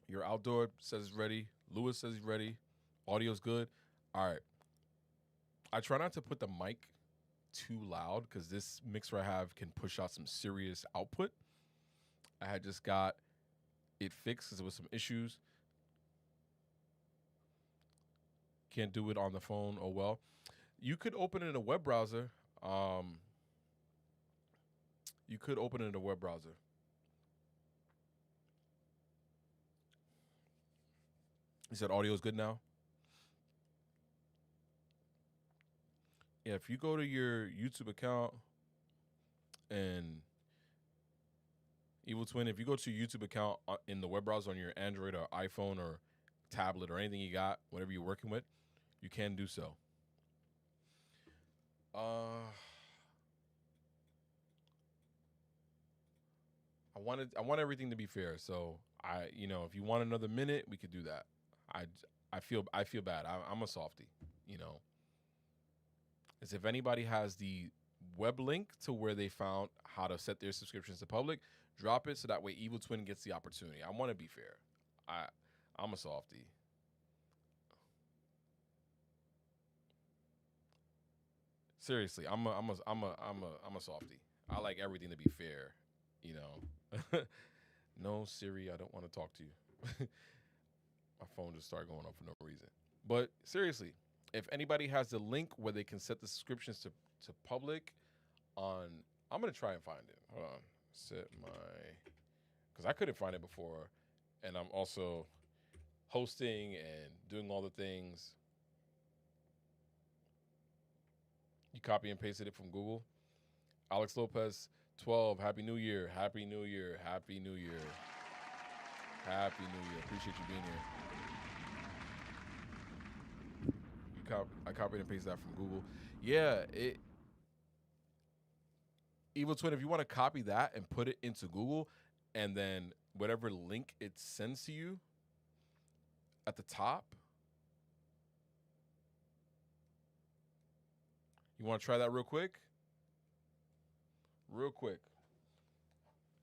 Your outdoor says it's ready. Lewis says he's ready. Audio's good. All right. I try not to put the mic too loud because this mixer I have can push out some serious output. I had just got it fixed because there was some issues. Can't do it on the phone. Oh well. You could open it in a web browser. You could open it in a web browser. You said audio is good now? Yeah, if you go to your YouTube account and Evil Twin, if you go to your YouTube account in the web browser on your Android or iPhone or tablet or anything you got, whatever you're working with, you can do so. I want everything to be fair. So if you want another minute, we could do that. I feel bad. I'm a softie. You know, as if anybody has the web link to where they found how to set their subscriptions to public, drop it so that way Evil Twin gets the opportunity. I want to be fair. I'm a softie. Seriously, I'm a softie. I like everything to be fair. You know. No, Siri, I don't want to talk to you. My phone just started going off for no reason. But seriously, if anybody has the link where they can set the subscriptions to public on, I'm going to try and find it. Hold on. Set my, because I couldn't find it before. And I'm also hosting and doing all the things. You copy and pasted it from Google. Alex Lopez, 12. Happy New Year. Happy New Year. Happy New Year. Happy New Year. Appreciate you being here. I copied and pasted that from Google. Yeah, Evil Twin, if you want to copy that and put it into Google, and then whatever link it sends to you at the top, you want to try that real quick? Real quick.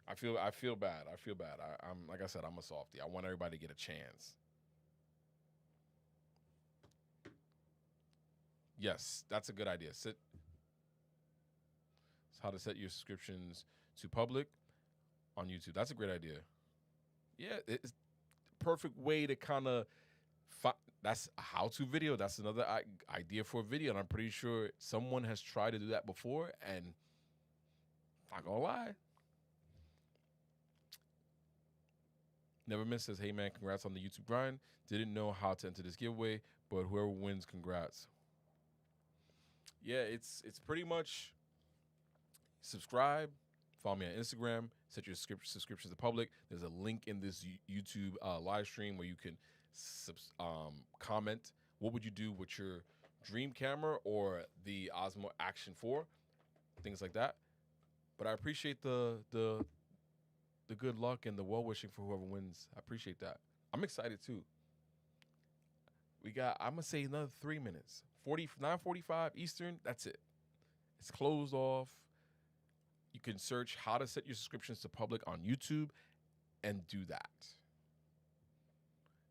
I feel bad. I feel bad. I'm like I said, I'm a softie. I want everybody to get a chance. Yes, that's a good idea. It's how to set your subscriptions to public on YouTube. That's a great idea. Yeah, it's perfect way to kind of that's a how-to video. That's another idea for a video, and I'm pretty sure someone has tried to do that before, and not gonna lie. Never Miss says, hey man, congrats on the YouTube grind. Didn't know how to enter this giveaway, but whoever wins, congrats. Yeah, it's pretty much subscribe, follow me on Instagram, set your subscriptions to public. There's a link in this YouTube live stream where you can comment what would you do with your dream camera or the Osmo Action 4, things like that. But I appreciate the good luck and the well wishing for whoever wins. I appreciate that. I'm excited too. We got, I'm gonna say another 3 minutes. 9:45 Eastern. That's it. It's closed off. You can search how to set your subscriptions to public on YouTube and do that.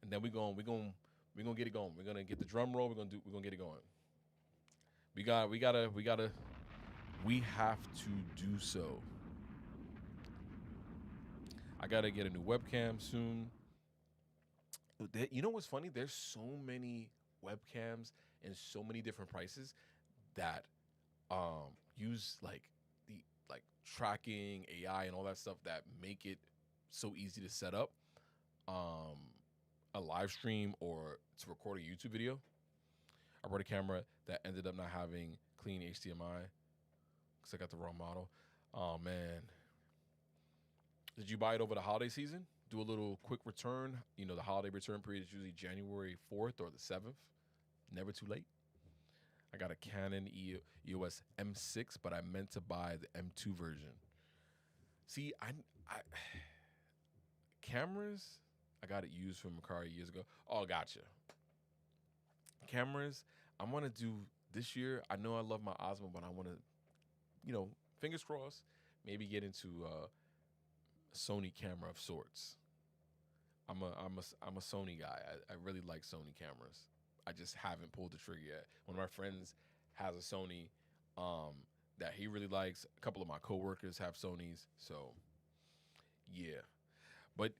And then we're gonna get it going. We're gonna get the drum roll. We're gonna get it going. We have to do so. I gotta get a new webcam soon. You know what's funny? There's so many webcams and so many different prices that use the like tracking AI and all that stuff that make it so easy to set up a live stream or to record a YouTube video. I bought a camera that ended up not having clean HDMI because I got the wrong model. Oh man. Did you buy it over the holiday season? Do a little quick return. You know, the holiday return period is usually January 4th or the 7th. Never too late. I got a Canon EOS M6, but I meant to buy the M2 version. See, I cameras, I got it used from Macari years ago. Oh, gotcha. Cameras, I want to do this year. I know I love my Osmo, but I want to, fingers crossed, maybe get into a Sony camera of sorts. I'm a Sony guy. I really like Sony cameras. I just haven't pulled the trigger yet. One of my friends has a Sony that he really likes. A couple of my coworkers have Sonys, so yeah. But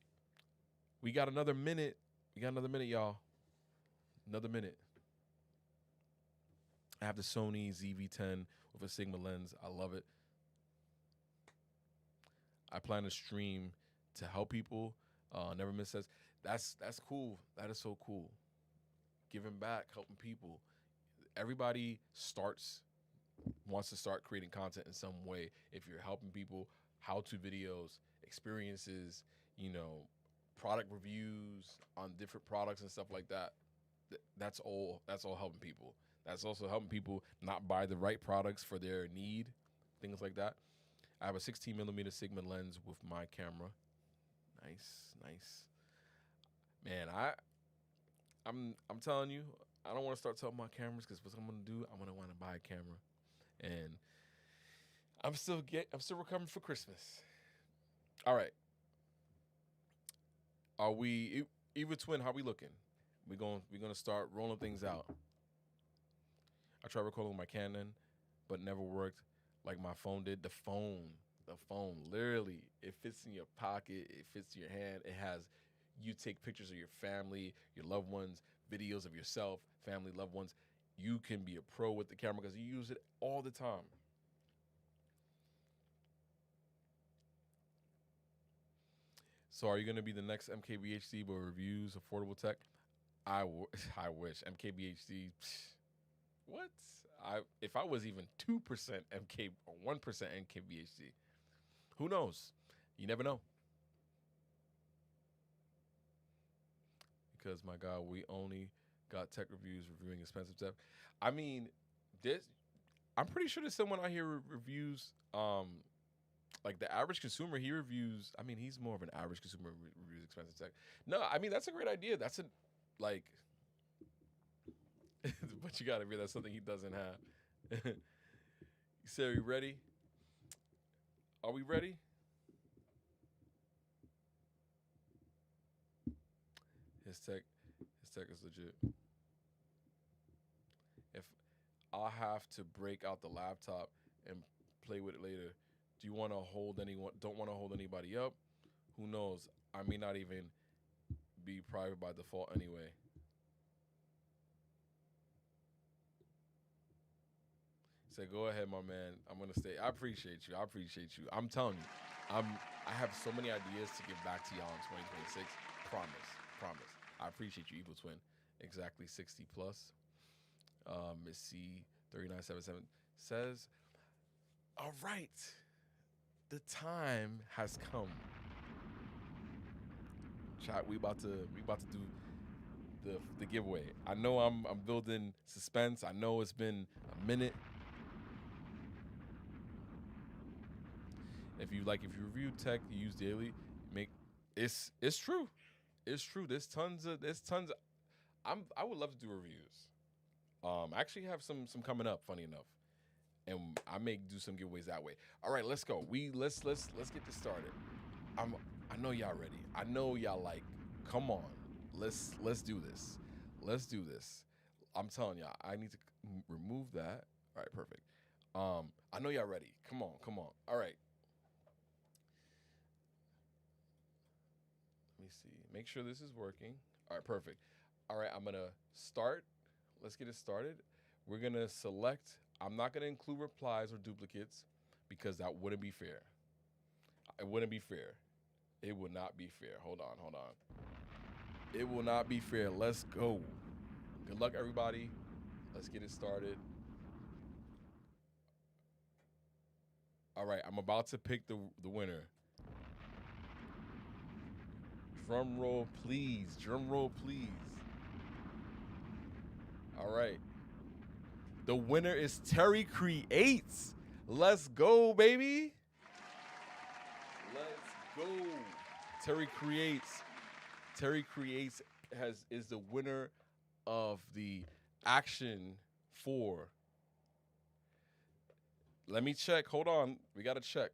we got another minute. Y'all. Another minute. I have the Sony ZV-10 with a Sigma lens. I love it. I plan to stream to help people. Never miss says that's cool. That is so cool. Giving back, helping people. Everybody wants to start creating content in some way. If you're helping people, how-to videos, experiences, product reviews on different products and stuff like that. That's all helping people. That's also helping people not buy the right products for their need, things like that. I have a 16 millimeter Sigma lens with my camera. Nice. Man, I'm telling you, I don't want to start talking about cameras because what I'm gonna do, I'm gonna want to buy a camera, and I'm still recovering for Christmas. All right, are we Eva Twin? How we looking? We're gonna start rolling things out. I tried recording with my Canon, but never worked like my phone did. The phone, literally, it fits in your pocket. It fits in your hand. It has, you take pictures of your family, your loved ones, videos of yourself, family, loved ones. You can be a pro with the camera because you use it all the time. So are you going to be the next MKBHD with reviews, affordable tech? I wish. MKBHD, what? If I was even 2% MK or 1% MKBHD, who knows? You never know. Because, my God, we only got tech reviews reviewing expensive tech. I mean, I'm pretty sure there's someone out here reviews, like the average consumer, he reviews, I mean, he's more of an average consumer reviews expensive tech. No, I mean, that's a great idea. That's but you got to realize something he doesn't have. So, are you ready? Are we ready? His tech is legit. If I have to break out the laptop and play with it later, do you want to hold anyone? Don't want to hold anybody up? Who knows? I may not even be private by default anyway. Say, go ahead, my man. I'm gonna stay. I appreciate you. I'm telling you, I have so many ideas to give back to y'all in 2026. Promise. I appreciate you, Evil Twin. Exactly 60 plus. Miss C 3977 says, "All right, the time has come. Chat, we about to do the giveaway. I know I'm building suspense. I know it's been a minute. If you review tech you use daily, it's true. It's true. There's tons. I would love to do reviews. I actually have some coming up. Funny enough, and I may do some giveaways that way. All right, let's go. Let's get this started. I know y'all ready. I know y'all like. Come on, let's do this. Let's do this. I'm telling y'all, I need to remove that. All right, perfect. I know y'all ready. Come on, come on. All right. Let me see. Make sure this is working. All right, perfect. All right, I'm gonna start. Let's get it started. We're gonna select. I'm not gonna include replies or duplicates because that wouldn't be fair. It wouldn't be fair. It would not be fair. Hold on, hold on. It will not be fair. Let's go. Good luck, everybody. Let's get it started. All right, I'm about to pick the winner. Drum roll, please. Drum roll, please. All right. The winner is Terry Creates. Let's go, baby. Let's go. Terry Creates. Terry Creates is the winner of the Action 4. Let me check. Hold on. We got to check.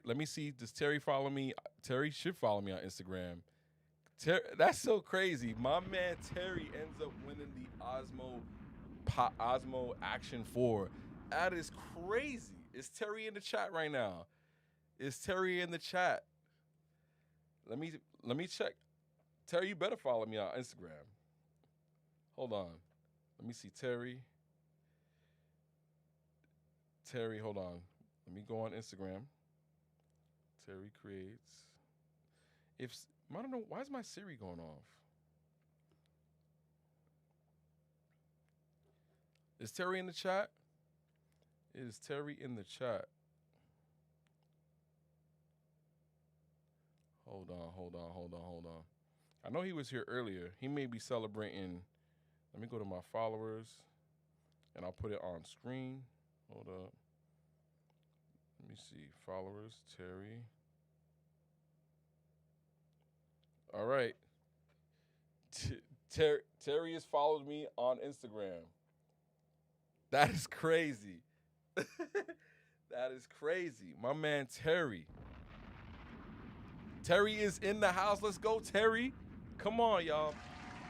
Let me see. Does Terry follow me? Terry should follow me on Instagram. That's so crazy. My man Terry ends up winning the Osmo Action 4. That is crazy. Is Terry in the chat right now? Is Terry in the chat? Let me check. Terry, you better follow me on Instagram. Hold on. Let me see Terry. Terry, hold on. Let me go on Instagram. Terry Creates. I don't know, why is my Siri going off? Is Terry in the chat? Is Terry in the chat? Hold on. I know he was here earlier. He may be celebrating. Let me go to my followers, and I'll put it on screen. Hold up. Let me see. Followers, Terry. All right. Terry has followed me on Instagram. That is crazy. That is crazy. My man Terry. Terry is in the house. Let's go, Terry. Come on, y'all.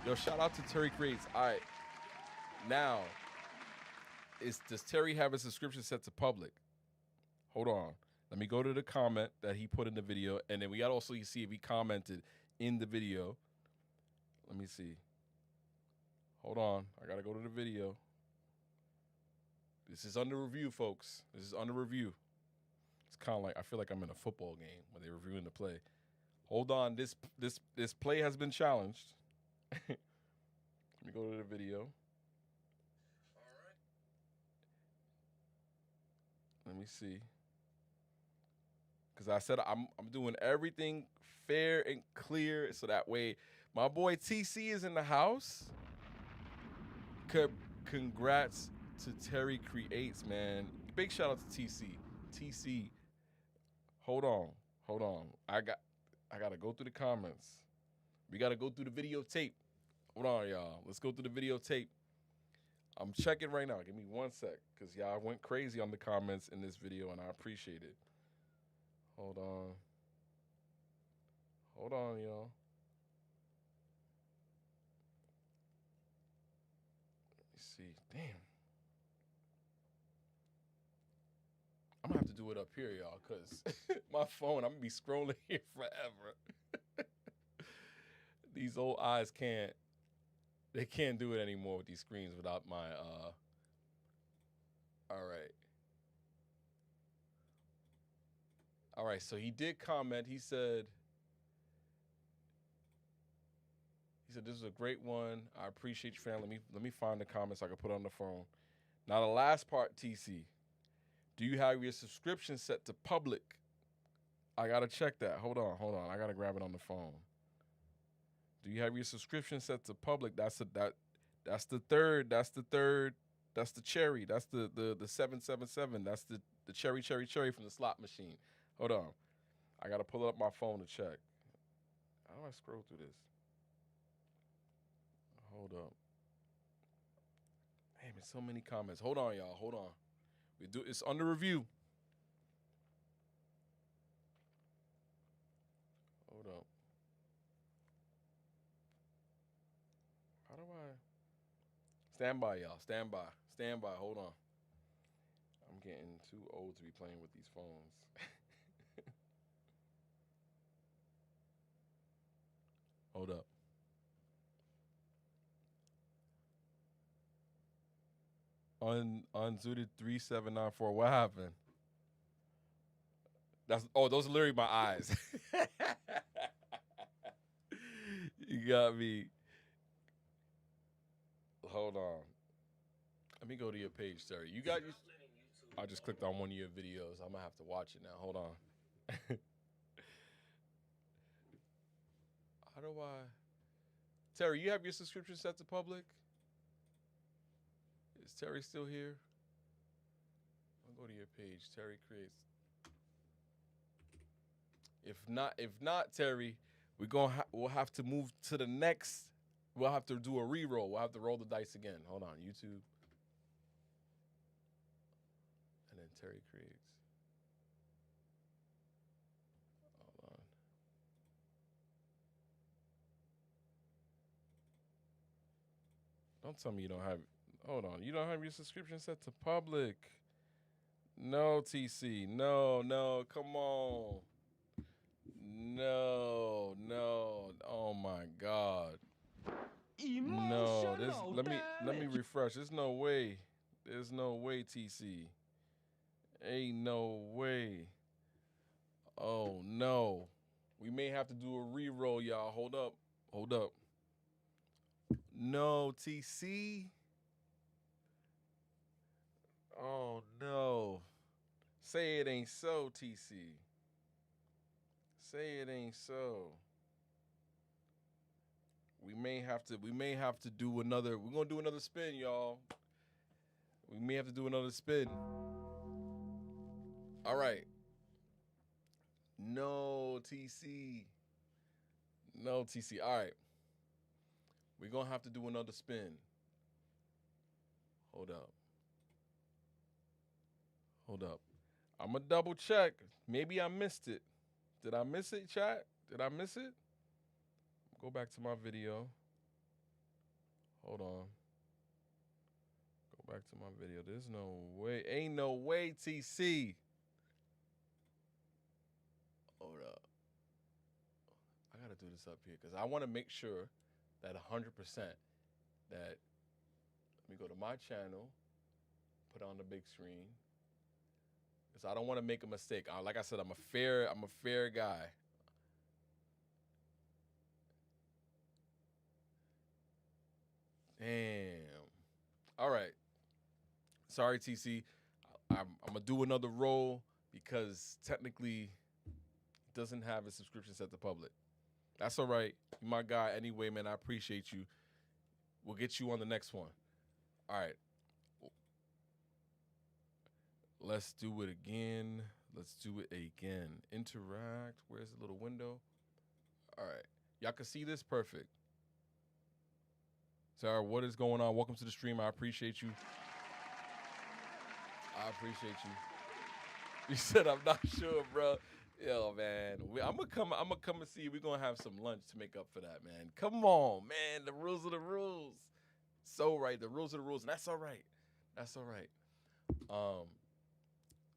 Yo, shout out to Terry Creates. All right. Now, does Terry have his subscription set to public? Hold on. Let me go to the comment that he put in the video, and then we got to also see if he commented in the video. Let me see. Hold on. I got to go to the video. This is under review, folks. This is under review. It's kind of like, I feel like I'm in a football game when they're reviewing the play. Hold on. This play has been challenged. Let me go to the video. All right. Let me see. Because I said I'm doing everything fair and clear so that way my boy TC is in the house. Congrats to Terry Creates, man. Big shout out to TC. TC, hold on. I gotta go through the comments. We gotta go through the videotape. Hold on, y'all. Let's go through the videotape. I'm checking right now. Give me 1 sec, because y'all went crazy on the comments in this video, and I appreciate it. Hold on. Hold on, y'all. Let me see. Damn. I'm gonna have to do it up here, y'all, because my phone, I'm gonna be scrolling here forever. These old eyes can't do it anymore with these screens without my All right, so he did comment. He said this is a great one. I appreciate you, fam. Let me find the comments I can put on the phone. Now the last part, TC. Do you have your subscription set to public? I gotta check that. Hold on. I gotta grab it on the phone. Do you have your subscription set to public? That's the third. That's the cherry. That's the 777. That's the cherry from the slot machine. Hold on. I gotta pull up my phone to check. I scroll through this? Hold up. Damn, there's so many comments. Hold on, y'all. Hold on. It's under review. Hold up. How do I? Stand by, y'all. Stand by. Stand by. Hold on. I'm getting too old to be playing with these phones. Hold up. Unzooted 3794. What happened? Those are literally my eyes. You got me. Hold on. Let me go to your page, Terry. You got you. I just clicked on one of your videos. I'm gonna have to watch it now. Hold on. How do I? Terry, you have your subscription set to public? Is Terry still here? I'll go to your page. Terry creates. If not, Terry, we'll have to move to the next. We'll have to do a re-roll. We'll have to roll the dice again. Hold on, YouTube. And then Terry creates. Hold on. Don't tell me you don't have. Hold on, you don't have your subscription set to public. No, TC. No. Come on. No. Oh my God. No. Let me refresh. There's no way. There's no way, TC. Ain't no way. Oh no. We may have to do a re-roll, y'all. Hold up. No, TC. Oh no. Say it ain't so, TC. Say it ain't so. We may have to do another. We're gonna do another spin, y'all. We may have to do another spin. All right. No, TC. No, TC. All right. We're gonna have to do another spin. Hold up. I'm gonna double check. Maybe I missed it. Did I miss it, chat? Did I miss it? Go back to my video. Hold on. Go back to my video. There's no way. Ain't no way, TC. Hold up. I gotta do this up here because I want to make sure that 100% that. Let me go to my channel. Put on the big screen. Because I don't want to make a mistake. Like I said, I'm a fair guy. Damn. All right. Sorry, TC. I'm gonna do another roll because technically it doesn't have a subscription set to public. That's all right. You're my guy anyway, man. I appreciate you. We'll get you on the next one. All right. Let's do it again. Interact. Where's the little window? All right. Y'all can see this? Perfect. Sarah, what is going on? Welcome to the stream. I appreciate you. You said I'm not sure, bro. Yo, man. I'm gonna come and see you. We're gonna have some lunch to make up for that, man. Come on, man. The rules are the rules. So right. The rules are the rules, and that's all right.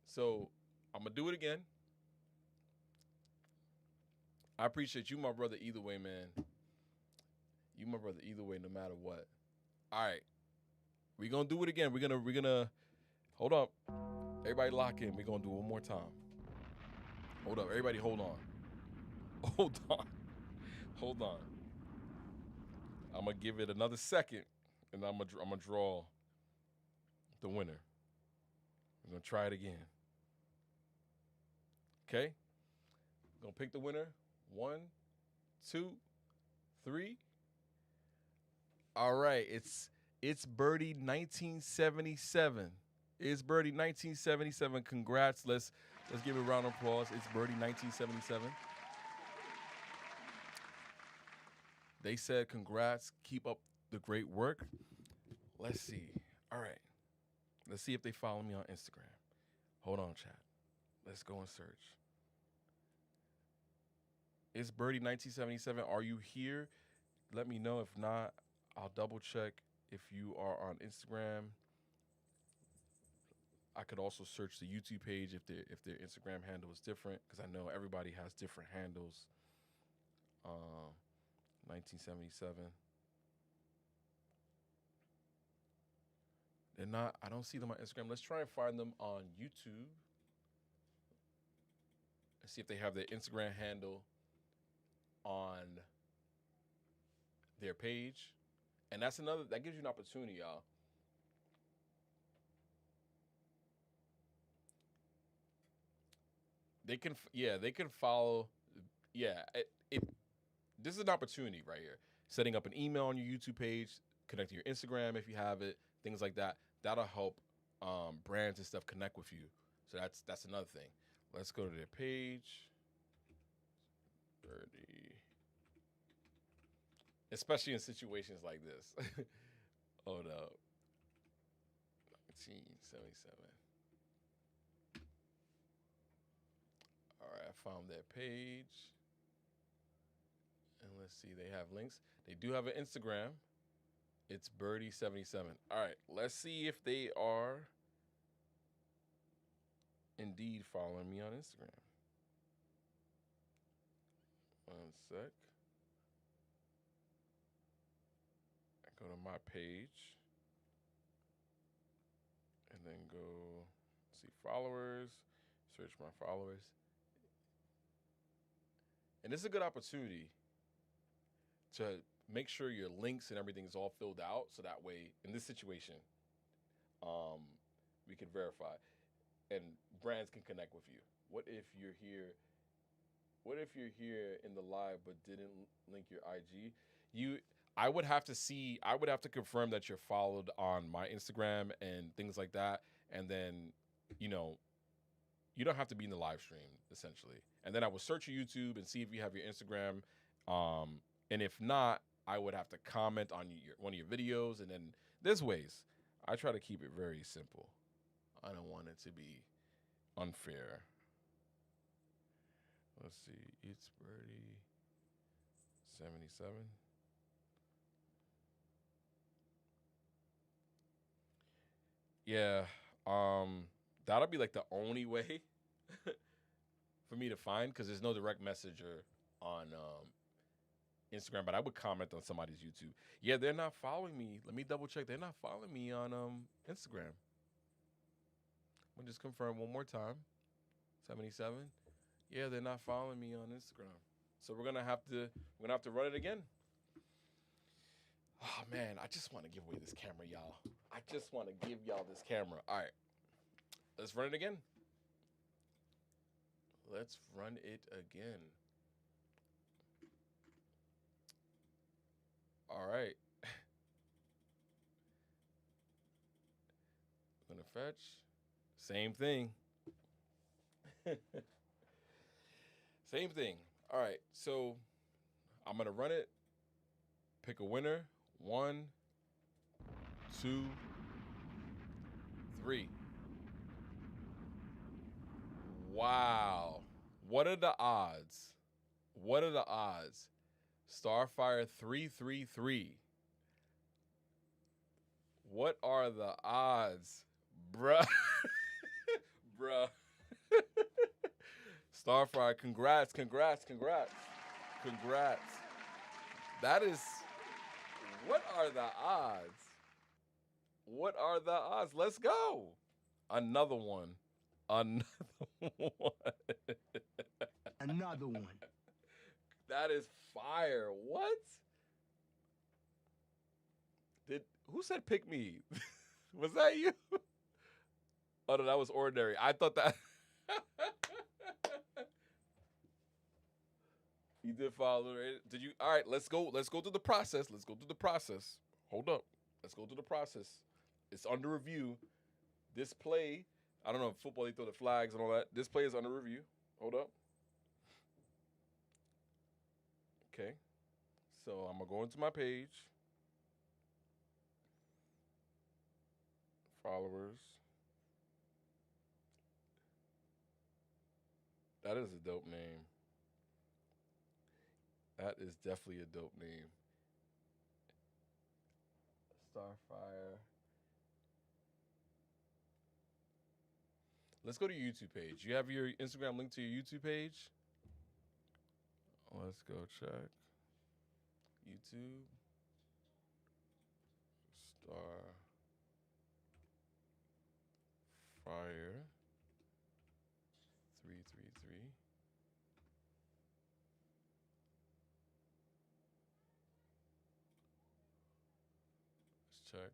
So I'm gonna do it again. I appreciate you, my brother, either way, man. You my brother either way, no matter what. All right. We're gonna do it again. We're gonna hold up. Everybody lock in. We're gonna do it one more time. Hold up. Everybody hold on. Hold on. I'm gonna give it another second, and I'm gonna draw the winner. We're gonna try it again. Okay? Gonna pick the winner. 1, 2, 3. All right, it's Birdie 1977. It's Birdie 1977. Congrats. Let's give it a round of applause. It's Birdie 1977. They said, congrats, keep up the great work. Let's see. All right. Let's see if they follow me on Instagram. Hold on, chat. Let's go and search. It's Birdie1977. Are you here? Let me know. If not, I'll double check if you are on Instagram. I could also search the YouTube page if their Instagram handle is different, because I know everybody has different handles. 1977. They're not. I don't see them on Instagram. Let's try and find them on YouTube. Let's see if they have their Instagram handle on their page. And that gives you an opportunity, y'all. They can follow. Yeah, this is an opportunity right here. Setting up an email on your YouTube page, connecting your Instagram if you have it, things like that. That'll help brands and stuff connect with you. So that's another thing. Let's go to their page. Birdie. Especially in situations like this. Hold up. 1977. All right, I found their page. And let's see, they have links. They do have an Instagram. It's Birdie77. All right, let's see if they are indeed following me on Instagram. 1 sec. I go to my page. And then go see followers. Search my followers. And this is a good opportunity to make sure your links and everything is all filled out, so that way, in this situation, we can verify and brands can connect with you. What if you're here? What if you're here in the live but didn't link your IG? I would have to confirm that you're followed on my Instagram and things like that, and then, you don't have to be in the live stream, essentially. And then I would search your YouTube and see if you have your Instagram. And if not, I would have to comment on one of your videos. And then there's ways. I try to keep it very simple. I don't want it to be unfair. Let's see. It's Birdie 77. Yeah. That'll be like the only way for me to find, because there's no direct messenger on Instagram, but I would comment on somebody's YouTube. Yeah, they're not following me. Let me double check. They're not following me on Instagram. We'll just confirm one more time. 77. Yeah, they're not following me on Instagram. So we're gonna have to run it again. Oh man, I just want to give away this camera, y'all. I just want to give y'all this camera. All right, let's run it again. Let's run it again. All right. I'm gonna fetch. Same thing. Same thing. All right, so I'm gonna run it. Pick a winner. 1, 2, 3. Wow. What are the odds? What are the odds? Starfire 333. What are the odds? Bruh. Bruh. Starfire, congrats. That is, what are the odds? What are the odds? Let's go. Another one. Another one. That is fire. What? Who said pick me? Was that you? Oh no, that was ordinary. I thought that you did follow it. Did you? All right, let's go through the process. Hold up. Let's go through the process. It's under review. This play, I don't know if football, they throw the flags and all that. This play is under review. Hold up. Okay. So I'm gonna go into my page, followers. That is a dope name. That is definitely a dope name. Starfire. Let's go to your YouTube page. You have your Instagram link to your YouTube page? Let's go check. YouTube. Starfire 333. Let's check.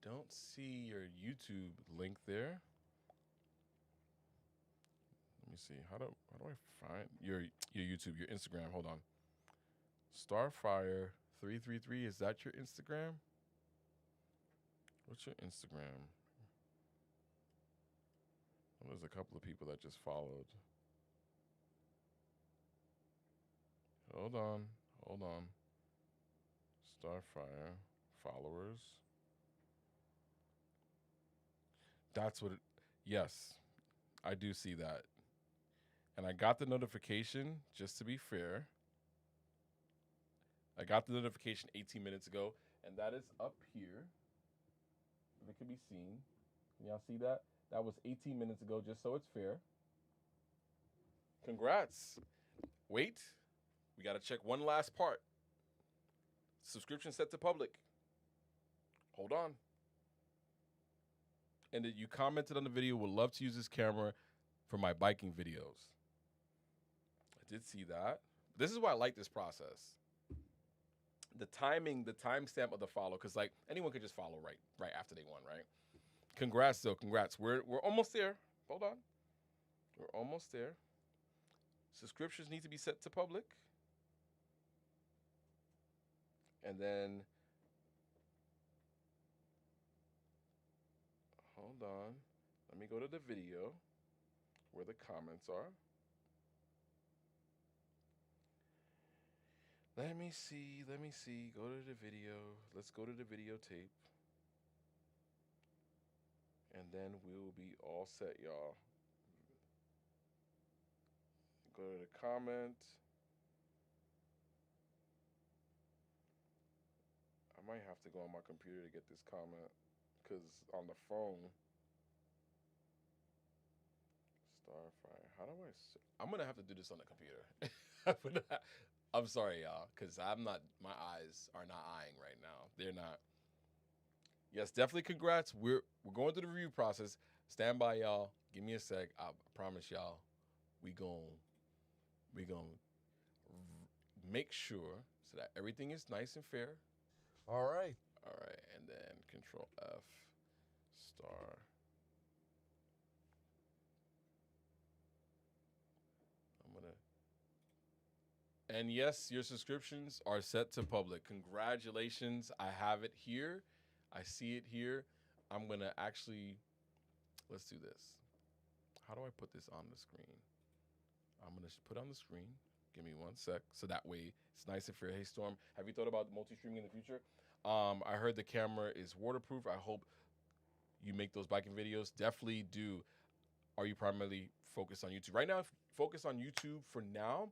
Don't see your YouTube link there. Let me see. How do I find your YouTube, your Instagram? Hold on. Starfire333. Is that your Instagram? What's your Instagram? Well, there's a couple of people that just followed. Hold on. Starfire followers. That's what it, yes, I do see that. And I got the notification, just to be fair. I got the notification 18 minutes ago, and that is up here. If it can be seen. Can y'all see that? That was 18 minutes ago, just so it's fair. Congrats. Wait, we got to check one last part. Subscription set to public. Hold on. And that you commented on the video, would love to use this camera for my biking videos. I did see that. This is why I like this process. The timing, the timestamp of the follow, because like anyone could just follow right after they won, right? Congrats, though. Congrats. We're almost there. Hold on. We're almost there. Subscriptions need to be set to public. And then, hold on. Let me go to the video where the comments are. Let me see. Go to the video. Let's go to the videotape. And then we will be all set, y'all. Go to the comment. I might have to go on my computer to get this comment, because on the phone, Starfire. How do I? I'm gonna have to do this on the computer. I'm sorry, y'all, because I'm not. My eyes are not eyeing right now. They're not. Yes, definitely. Congrats. We're going through the review process. Stand by, y'all. Give me a sec. I promise y'all, we gon' make sure so that everything is nice and fair. All right. All right, and then Control F, star. I'm gonna. And yes, your subscriptions are set to public. Congratulations. I have it here. I see it here. I'm gonna actually. Let's do this. How do I put this on the screen? I'm gonna put it on the screen. Give me one sec, so that way it's nice and fair. Hey Storm, have you thought about multi-streaming in the future? I heard the camera is waterproof. I hope you make those biking videos. Definitely do. Are you primarily focused on YouTube right now? Focus on YouTube for now.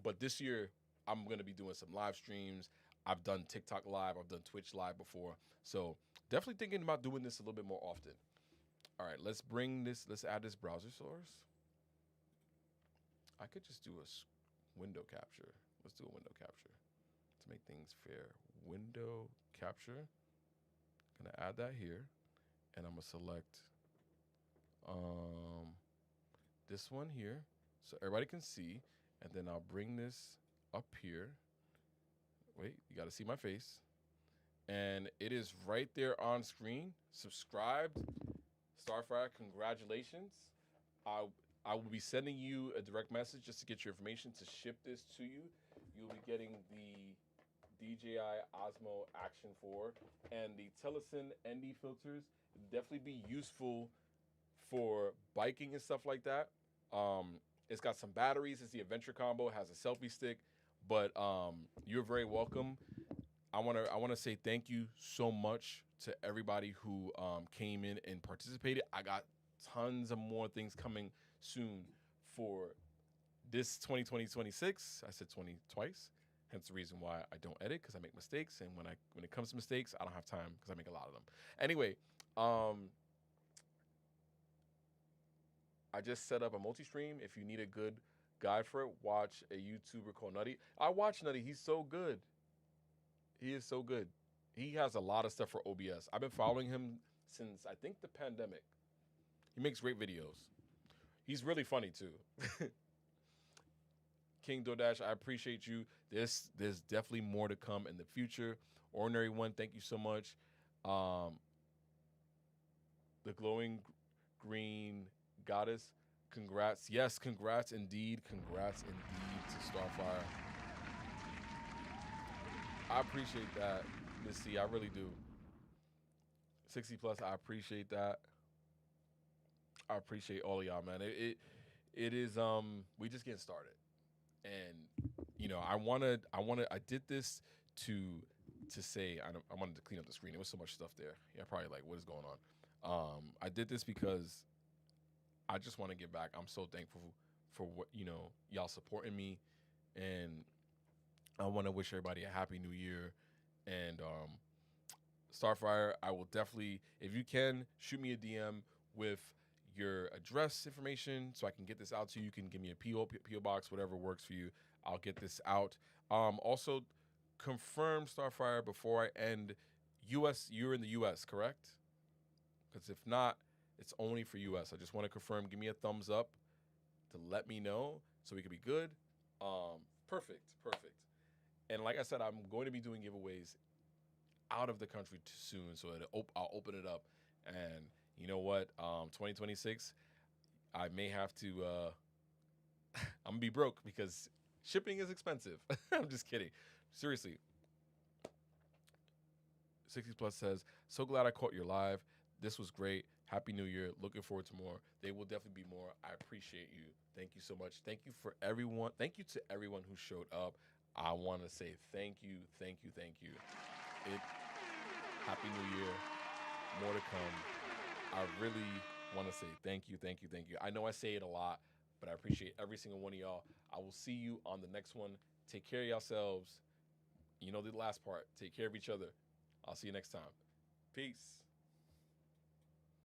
But this year I'm gonna be doing some live streams. I've done TikTok live. I've done Twitch live before. So definitely thinking about doing this a little bit more often. All right, let's add this browser source. I could just do a window capture. Let's do a window capture to make things fair. Window capture. Gonna add that here, and I'm gonna select this one here, so everybody can see. And then I'll bring this up here. Wait, you gotta see my face. And it is right there on screen. Subscribed. Starfire, congratulations. I will be sending you a direct message just to get your information to ship this to you. You'll be getting the DJI Osmo Action 4 and the Telesin ND filters. It'll definitely be useful for biking and stuff like that. It's got some batteries. It's the adventure combo. It has a selfie stick. But you're very welcome. I wanna say thank you so much to everybody who came in and participated. I got tons of more things coming soon for this 2026. I said 20 twice. Hence the reason why I don't edit, because I make mistakes, and when it comes to mistakes, I don't have time because I make a lot of them. Anyway, I just set up a multi-stream. If you need a good guide for it, watch a YouTuber called Nutty. I watch Nutty. He's so good. He is so good. He has a lot of stuff for OBS. I've been following him since I think the pandemic. He makes great videos. He's really funny too. King DoorDash, I appreciate you. There's definitely more to come in the future. Ordinary One, thank you so much. The glowing green goddess, congrats. Yes, congrats indeed. Congrats indeed to Starfire. I appreciate that, Miss C. I really do. 60 plus, I appreciate that. I appreciate all of y'all, man. It is we just getting started. And I did this to say I wanted to clean up the screen. There was so much stuff there. Yeah, probably like, what is going on? I did this because I just want to get back. I'm so thankful for what, y'all supporting me, and I want to wish everybody a happy new year. And Starfire, I will definitely, if you can, shoot me a DM with your address information so I can get this out to you. You can give me a PO box, whatever works for you. I'll get this out. Also, confirm, Starfire, before I end. You're in the US, correct? Because if not, it's only for US. I just want to confirm. Give me a thumbs up to let me know so we can be good. Perfect. And like I said, I'm going to be doing giveaways out of the country soon, so I'll open it up. And you know what? 2026, I may have to. I'm gonna be broke because shipping is expensive. I'm just kidding. Seriously. 60 plus says, so glad I caught your live. This was great. Happy New Year. Looking forward to more. There will definitely be more. I appreciate you. Thank you so much. Thank you for everyone. Thank you to everyone who showed up. I want to say thank you. Happy New Year. More to come. I really want to say thank you. I know I say it a lot, but I appreciate every single one of y'all. I will see you on the next one. Take care of yourselves. You know the last part. Take care of each other. I'll see you next time. Peace.